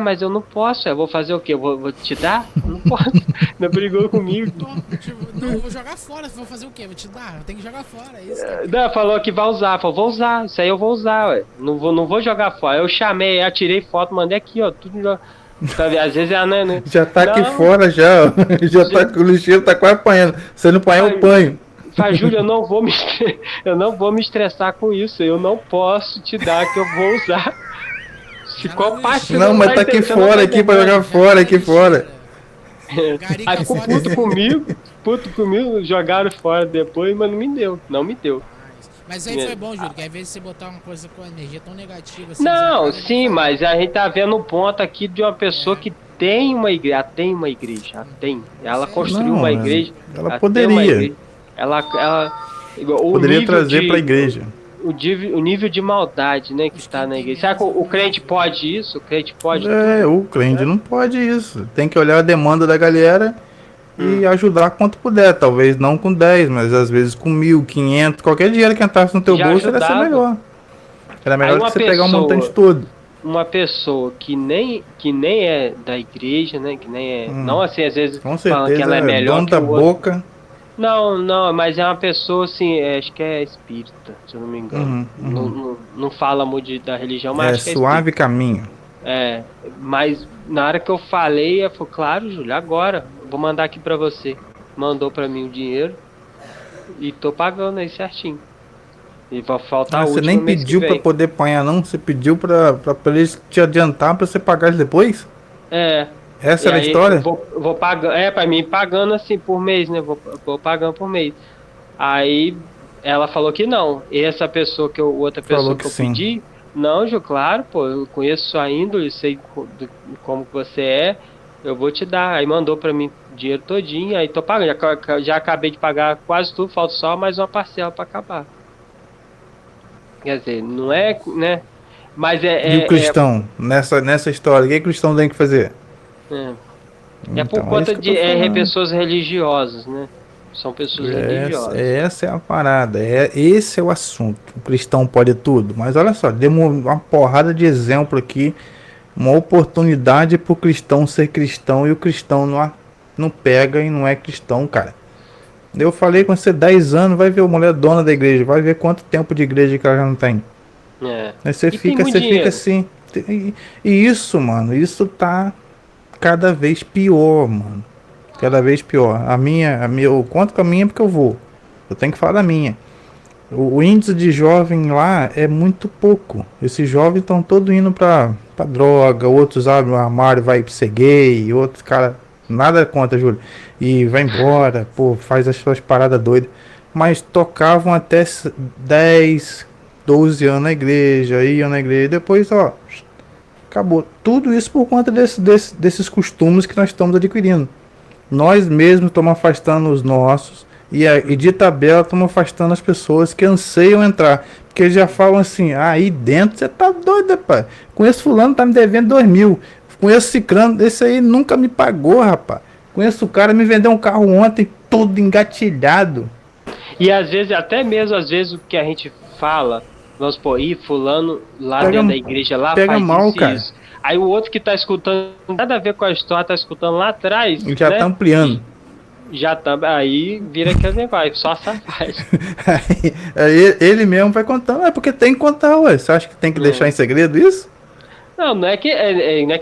Mas eu não posso. Eu vou fazer o quê? Vou te dar? Não posso. Não brigou comigo. Não, eu vou jogar fora. Vou fazer o quê? Vou te dar? Eu tenho que jogar fora. É isso. Não, falou que vai usar. Falou, vou usar. Isso aí eu vou usar, ué. Não vou jogar fora. Eu chamei, atirei foto, mandei aqui, ó. Tudo. Sabe, às vezes ela não. Já tá aqui Não. fora já, ó. Já tá com o lixeiro, tá quase apanhando. Se não apanhar, eu panho. Faz, Júlio, eu não vou me estressar com isso. Eu não posso te dar que eu vou usar. Ficou parte. Não, mas tá aqui fora, aqui pra jogar fora, aqui fora. Aí ficou puto comigo, jogaram fora depois, mas não me deu. Mas aí foi bom, Júlio, que às vezes você botar uma coisa com energia tão negativa assim. Não, sim, mas a gente tá vendo um ponto aqui de uma pessoa que tem uma igreja. Ela tem uma igreja, ela tem. Ela construiu uma igreja. Ela poderia. Ela poderia trazer pra igreja. O nível de maldade, né, que está na igreja. Será que o crente pode isso? O crente pode o crente não pode isso. Tem que olhar a demanda da galera e ajudar quanto puder. Talvez não com 10, mas às vezes com 1.000, 500. Qualquer dinheiro que entrasse no teu bolso ia ser melhor. Era melhor que você pegar um montante todo. Uma pessoa que nem é da igreja, né, que nem é... Não assim, às vezes com certeza, falam que ela é melhor que da boca. Não, mas é uma pessoa assim, acho que é espírita, se eu não me engano. Não fala muito da religião, mas acho que é suave caminho. Mas na hora que eu falei, ela falou, claro, Júlio, agora, vou mandar aqui pra você. Mandou pra mim o dinheiro e tô pagando aí certinho. E vai faltar o último. Você nem pediu pra poder apanhar, não? Você pediu pra eles te adiantar pra você pagar depois? Essa era a história? Vou pagando, pra mim pagando assim por mês, né? Vou pagando por mês. Aí ela falou que não. E essa pessoa outra pessoa que eu pedi, não, Ju, claro, pô, eu conheço sua índole, sei como você é, eu vou te dar. Aí mandou pra mim o dinheiro todinho, aí tô pagando. Já acabei de pagar quase tudo, falta só mais uma parcela pra acabar. Quer dizer, não é, né? Mas e o cristão, nessa história, o que o cristão tem que fazer? Então, por conta de pessoas religiosas, né? São pessoas religiosas. Essa é a parada, esse é o assunto. O cristão pode tudo, mas olha só, demos uma porrada de exemplo aqui, uma oportunidade pro cristão ser cristão e o cristão não pega e não é cristão, cara. Eu falei com você 10 anos, vai ver a mulher dona da igreja, vai ver quanto tempo de igreja que ela já não tem. Aí você fica assim. E isso, mano, isso tá cada vez pior, mano. Cada vez pior. Eu conto com a minha porque eu vou. Eu tenho que falar da minha. O índice de jovem lá é muito pouco. Esses jovens estão todos indo pra droga, outros abrem o armário, vai ser gay, outros cara, nada contra, Júlio. E vai embora, faz as suas paradas doidas. Mas tocavam até 10, 12 anos na igreja, iam na igreja, depois, acabou. Tudo isso por conta desses costumes que nós estamos adquirindo. Nós mesmos estamos afastando os nossos e de tabela estamos afastando as pessoas que anseiam entrar. Porque eles já falam assim, aí dentro você tá doido, rapaz. Conheço fulano, tá me devendo 2.000. Conheço ciclano, esse aí nunca me pagou, rapaz. Conheço o cara, me vendeu um carro ontem, todo engatilhado. E às vezes, até mesmo às vezes o que a gente fala, vamos supor, fulano lá dentro da igreja lá pega faz mal, isso, cara. isso. Aí o outro que tá escutando nada a ver com a história, tá escutando lá atrás. Ele já né? tá ampliando. Já tá. Aí vira aquele negócio, só safaz. Aí ele mesmo vai contando. É porque tem que contar, ué. Você acha que tem que deixar em segredo isso? Não, não é que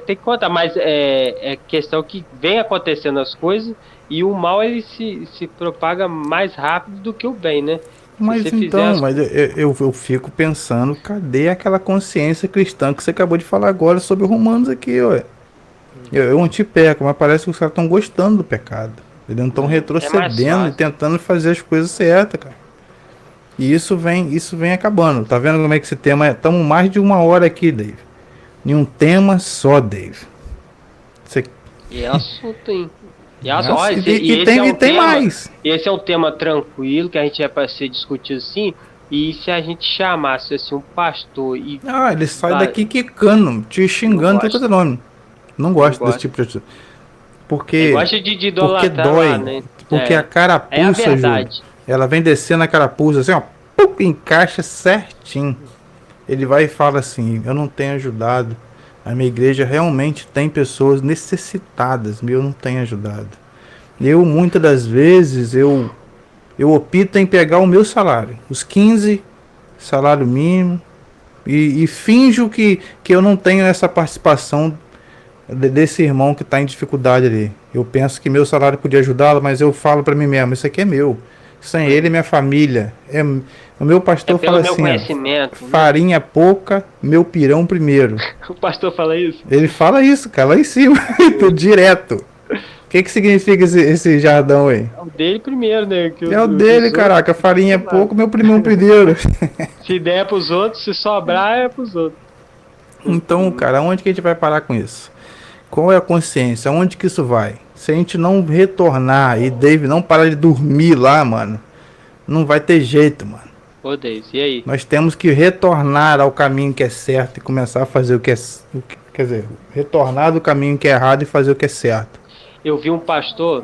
tem que contar, mas é questão que vem acontecendo as coisas e o mal ele se propaga mais rápido do que o bem, né? Mas Se você então, fizer mas eu fico pensando, cadê aquela consciência cristã que você acabou de falar agora sobre Romanos aqui, ué? Eu não te peco, mas parece que os caras estão gostando do pecado. Eles não estão retrocedendo e fácil. tentando fazer as coisas certas, cara. E isso vem acabando. Tá vendo como é que esse tema é? Estamos mais de 1 hora aqui, Dave. Em um tema só, Dave. Você... E é assunto, hein? E, Nossa, ó, esse, e esse tem, é um e tem tema, mais. Esse é um tema tranquilo que a gente é para ser discutido assim. E se a gente chamasse assim um pastor e Ah, ele sai vai- daqui quicando, te xingando, Não tem gosto. coisa nome. Não gosto Não desse gosto. tipo de atitude. Ele Porque gosta de porque idolatrar dói. lá, né? Porque a É a carapuça, Júlio, verdade. ela vem descendo a carapuça assim, ó, pum, encaixa certinho. Ele vai e fala assim: eu não tenho ajudado. A minha igreja realmente tem pessoas necessitadas, mas eu não tenho ajudado. Eu, muitas das vezes, eu opto em pegar o meu salário, os 15 salário mínimo, e finjo que eu não tenho essa participação desse irmão que está em dificuldade ali. Eu penso que meu salário podia ajudá-lo, mas eu falo para mim mesmo: isso aqui é meu. Sem ele, minha família. O meu pastor Pelo fala meu assim: ó, conhecimento. Né? farinha pouca, meu pirão primeiro. O pastor fala isso. Ele fala isso, cara, lá em cima, direto. O que significa esse jardão aí? É o dele primeiro, né? É o dele, caraca. Farinha é pouco, meu primão primeiro. Se der pros outros, se sobrar, é pros outros. Então, cara, onde que a gente vai parar com isso? Qual é a consciência? Onde que isso vai? Se a gente não retornar e Dave não parar de dormir lá, mano, não vai ter jeito, mano. Odeio. E aí? Nós temos que retornar ao caminho que é certo e começar a fazer o que é... Quer dizer, retornar do caminho que é errado e fazer o que é certo. Eu vi um pastor.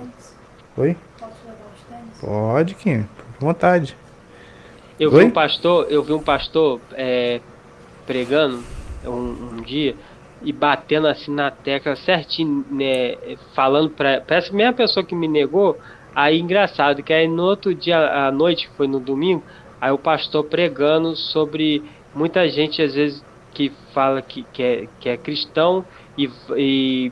Oi? Pode, Kim. Com vontade. Eu Oi? vi um pastor pregando um dia e batendo assim na tecla certinho, né? Falando parece a mesma pessoa que me negou. Aí engraçado, que aí no outro dia à noite, que foi no domingo, aí o pastor pregando sobre muita gente às vezes que fala que é cristão e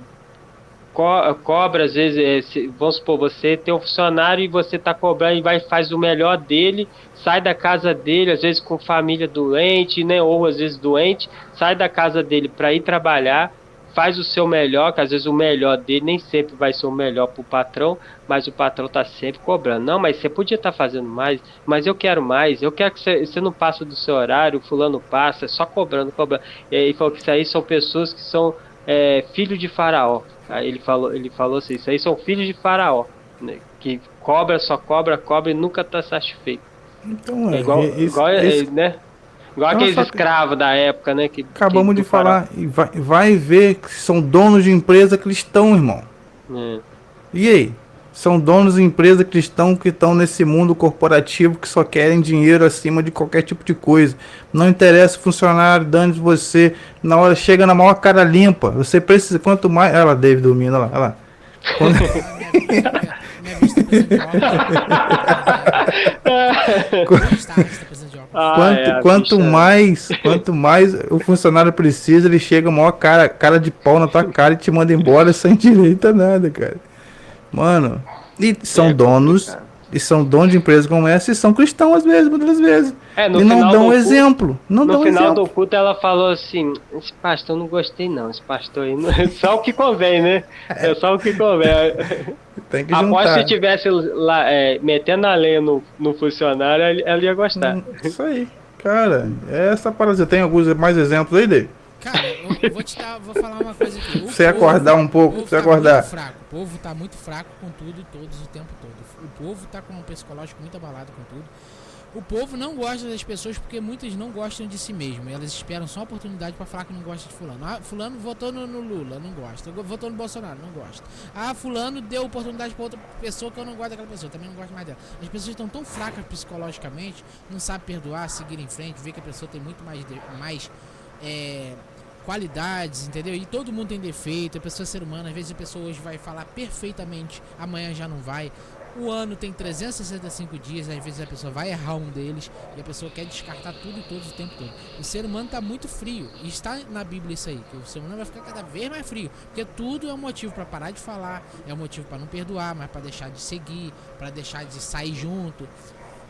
cobra, às vezes, vamos supor, você tem um funcionário e você tá cobrando e faz o melhor dele, sai da casa dele, às vezes com família doente, né, ou às vezes doente, sai da casa dele para ir trabalhar, faz o seu melhor, que às vezes o melhor dele nem sempre vai ser o melhor pro patrão, mas o patrão tá sempre cobrando. Não, mas você podia estar fazendo mais, mas eu quero mais, eu quero que você não passe do seu horário, o fulano passa, só cobrando. E aí falou que isso aí são pessoas que são filho de faraó. Aí ele falou assim, isso aí são filhos de faraó, né? Que só cobra e nunca tá satisfeito. Então, É igual né? Igual aqueles escravos da época, né? Acabamos de falar. E vai ver que são donos de empresa cristão, irmão. E aí? São donos de empresa cristão que estão nesse mundo corporativo que só querem dinheiro acima de qualquer tipo de coisa. Não interessa o funcionário dando de você. Na hora chega na maior cara limpa. Você precisa, quanto mais. Olha lá, David dormindo, olha lá. Quando... Minha vista precisa de óculos. Quanto mais o funcionário precisa, ele chega maior cara de pau na tua cara e te manda embora sem direito a nada, cara. Mano, e são donos de empresas como essa e são cristãos às vezes, muitas vezes. E não dão exemplo. No final do culto ela falou assim, esse pastor eu não gostei não, esse pastor aí, só o que convém, né? É só o que convém. Tem que após se tivesse lá metendo a lenha no funcionário, ela ia gostar. Isso aí, cara, essa parada. Tem alguns mais exemplos aí, David? Cara, eu vou falar uma coisa aqui. Você acordar um pouco, você acordar. O povo tá muito fraco com tudo e todos o tempo todo. O povo tá com um psicológico muito abalado com tudo. O povo não gosta das pessoas porque muitas não gostam de si mesmo. E elas esperam só a oportunidade pra falar que não gosta de fulano. Ah, fulano votou no Lula, não gosta. Votou no Bolsonaro, não gosta. Ah, fulano deu oportunidade pra outra pessoa que eu não gosto daquela pessoa, também não gosto mais dela. As pessoas estão tão fracas psicologicamente, não sabem perdoar, seguir em frente, ver que a pessoa tem muito mais qualidades, entendeu? E todo mundo tem defeito, a pessoa é ser humana, às vezes a pessoa hoje vai falar perfeitamente, amanhã já não vai. O ano tem 365 dias, às vezes a pessoa vai errar um deles e a pessoa quer descartar tudo e todos o tempo todo. O ser humano tá muito frio, e está na Bíblia isso aí, que o ser humano vai ficar cada vez mais frio, porque tudo é um motivo para parar de falar, é um motivo para não perdoar, mas para deixar de seguir, para deixar de sair junto.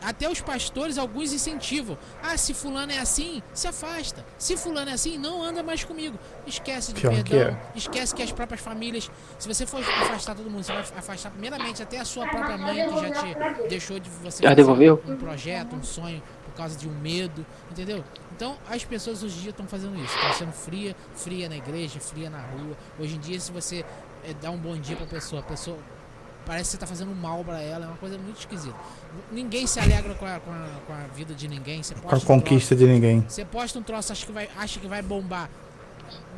Até os pastores, alguns incentivam. Ah, se fulano é assim, se afasta. Se fulano é assim, não anda mais comigo. Esquece de Pior que perdão. é. Esquece que as próprias famílias... Se você for afastar todo mundo, você vai afastar primeiramente até a sua própria mãe, que já te deixou de você Já devolveu? um projeto, um sonho, por causa de um medo, entendeu? Então, as pessoas hoje em dia estão fazendo isso. Estão sendo fria na igreja, fria na rua. Hoje em dia, se você dá um bom dia pra pessoa, a pessoa... Parece que você tá fazendo mal pra ela, é uma coisa muito esquisita. Ninguém se alegra com a vida de ninguém. Você Com a posta conquista de ninguém. Você posta um troço, acha que vai bombar.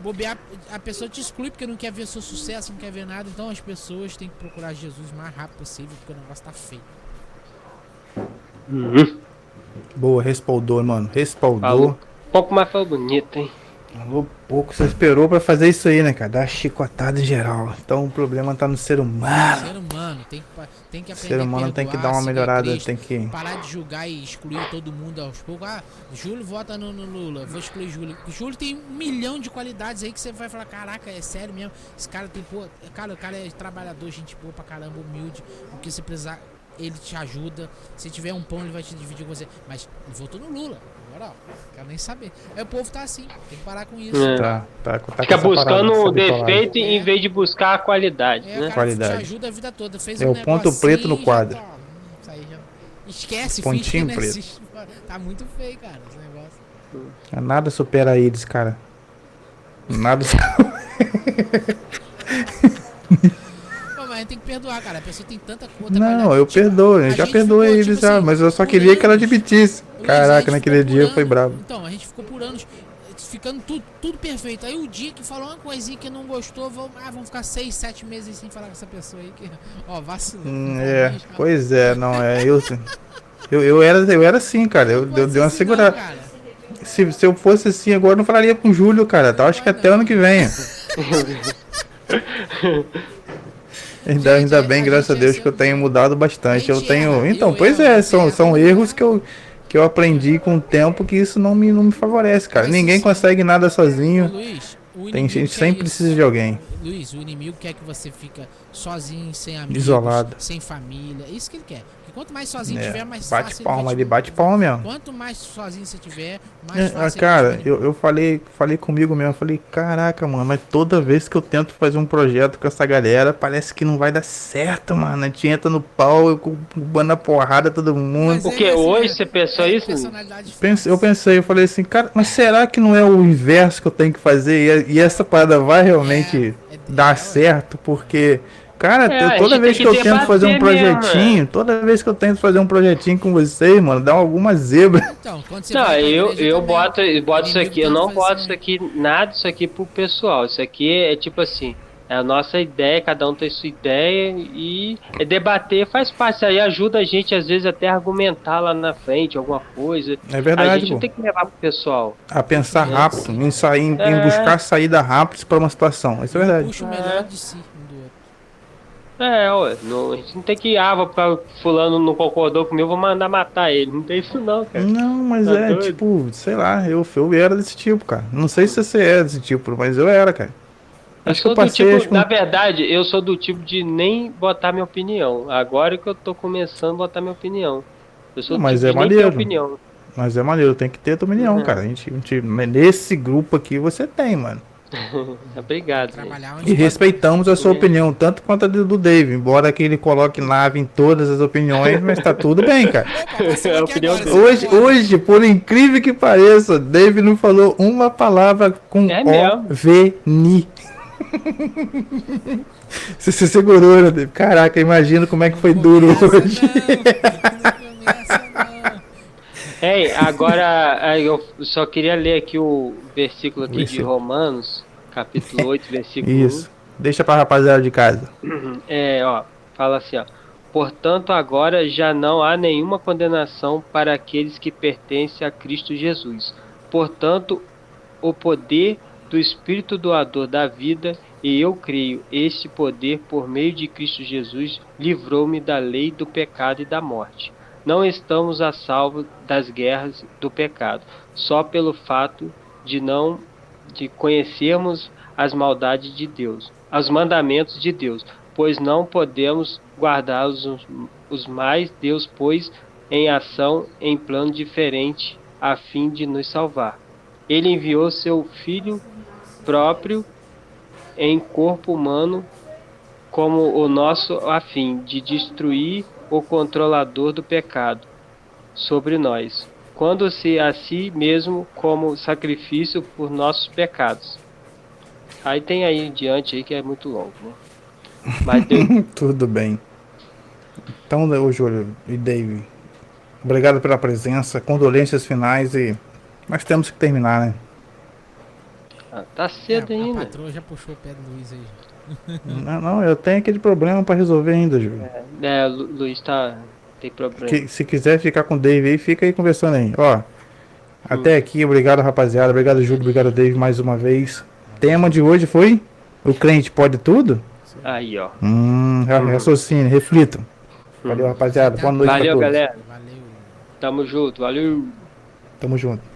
Bobear, a pessoa te exclui porque não quer ver seu sucesso, não quer ver nada. Então as pessoas têm que procurar Jesus o mais rápido possível, porque o negócio tá feio. Boa, respaldou, mano. Respaldou. Falou. Um pouco mais foi bonito, hein? Falou pouco, você esperou pra fazer isso aí, né, cara? Dar chicotada em geral. Então o problema tá no ser humano. Ser humano tem que O aprender ser humano a tem que perdoar, dar uma seguir melhorada, Cristo, tem que... parar de julgar e excluir todo mundo aos poucos. Ah, Júlio vota no Lula, vou excluir Júlio. O Júlio tem 1 milhão de qualidades aí que você vai falar, caraca, é sério mesmo. Esse cara tem, pô, cara, o cara é trabalhador, gente boa pra caramba, humilde. O que você precisar, ele te ajuda. Se tiver um pão, ele vai te dividir com você. Mas ele votou no Lula. Agora, ó, quero nem saber. Aí o povo tá assim, tem que parar com isso. É. Tá com Fica essa buscando parada, o essa bitolagem. defeito em vez de buscar a qualidade, É, né? o cara te Qualidade. ajuda a vida toda. Fez É um o ponto negocinho, preto no já quadro. tá, isso aí já... Esquece, Pontinho finge que não preto. existe. Tá muito feio, cara, esse negócio. Nada supera eles, cara. Nada. Pô, mas a gente tem que perdoar, cara. A pessoa tem tanta conta. Não, eu perdoo, eu já perdoei eles já, mas eu só queria que ela admitisse. Caraca, naquele dia foi bravo. Então, a gente ficou por anos ficando tudo perfeito. Aí o dia que falou uma coisinha que não gostou, vamos ficar 6, 7 meses sem falar com essa pessoa aí que, ó, vacilou. Pois é, não é. Eu era assim, cara. Eu dei uma segurada. Se eu fosse assim agora, eu não falaria com o Júlio, cara. Tá, acho que até ano que vem. Ainda bem, graças a Deus, que eu tenho mudado bastante. Eu tenho. Então, pois é, são erros que eu aprendi com o tempo que isso não me favorece, cara. Ninguém consegue nada sozinho. Luiz, Tem gente que sempre precisa de alguém. Luiz, o inimigo quer que você fica sozinho, sem amigos, Isolado. sem família. Isso que ele quer. Porque quanto mais sozinho tiver, mais Bate fácil palma, vai ele bate palma mesmo. Quanto mais sozinho você tiver, mais fácil Cara, ele eu falei comigo mesmo, eu falei, caraca, mano, mas toda vez que eu tento fazer um projeto com essa galera, parece que não vai dar certo, mano. A gente entra no pau, eu bando na porrada todo mundo. Porque hoje você pensou isso? Eu pensei, eu falei assim, cara, mas será que não é o inverso que eu tenho que fazer? E essa parada vai realmente dar certo? Porque, cara, toda vez que eu tento fazer um projetinho, toda vez que eu tento fazer um projetinho com vocês, mano, dá alguma zebra. Então, quando você Não, vai pra eu igreja também, boto isso aqui, eu não tanto faz boto isso aqui, nada disso aqui pro pessoal. Isso aqui é tipo assim, é a nossa ideia, cada um tem sua ideia e debater faz parte. Isso aí ajuda a gente, às vezes, até a argumentar lá na frente alguma coisa. É verdade, A gente pô. não tem que levar pro pessoal. A pensar rápido, em buscar saída rápida para uma situação. Isso é verdade. puxa o melhor de si um do outro. Ué, a gente não tem que pra fulano não concordou comigo, eu vou mandar matar ele. Não tem isso não, cara. Não, mas Tá doido? tipo, sei lá, eu era desse tipo, cara. Não sei se você é desse tipo, mas eu era, cara. Acho que eu passei, na verdade, eu sou do tipo de nem botar minha opinião. Agora que eu tô começando a botar minha opinião. Eu sou do Mas tipo é de nem ter maneiro. opinião. Mas é maneiro, tem que ter a tua opinião, cara. Nesse grupo aqui você tem, mano. Obrigado, gente. Trabalhar E onde respeitamos a sua opinião, tanto quanto a do Dave. Embora que ele coloque nave em todas as opiniões, mas tá tudo bem, cara. É a opinião dele. Hoje, por incrível que pareça, Dave não falou uma palavra com É mesmo. O-V-N. Você se segurou, né, Dave? Caraca, imagina como é que foi duro hoje. Ei, agora eu só queria ler aqui o versículo aqui de Romanos, capítulo 8, versículo 1. Isso. Deixa pra rapaziada de casa. Fala assim, ó. Portanto, agora já não há nenhuma condenação para aqueles que pertencem a Cristo Jesus. Portanto, o poder do Espírito doador da vida, e eu creio, este poder, por meio de Cristo Jesus, livrou-me da lei do pecado e da morte. Não estamos a salvo das guerras do pecado, só pelo fato de conhecermos as maldades de Deus, os mandamentos de Deus, pois não podemos guardar os mais. Deus pôs em ação em plano diferente a fim de nos salvar. Ele enviou seu Filho próprio em corpo humano como o nosso, a fim de destruir o controlador do pecado sobre nós, quando-se a si mesmo como sacrifício por nossos pecados. Aí tem aí em diante aí que é muito longo, né? Mas Tudo bem. Então, ô Júlio e Dave, obrigado pela presença, condolências finais e nós temos que terminar, né? tá cedo A ainda. patroa já puxou o pé do Luiz aí. Não, eu tenho aquele problema pra resolver ainda, Júlio. Luiz tem problema. Se quiser ficar com o Dave aí, fica aí conversando aí. Ó, até aqui, obrigado rapaziada, obrigado Júlio, obrigado Dave mais uma vez. Tema de hoje foi: o crente pode tudo? Aí, ó. Raciocínio, reflitam. Valeu rapaziada, boa noite pra Valeu, todos. galera. Valeu. Tamo junto, valeu. Tamo junto.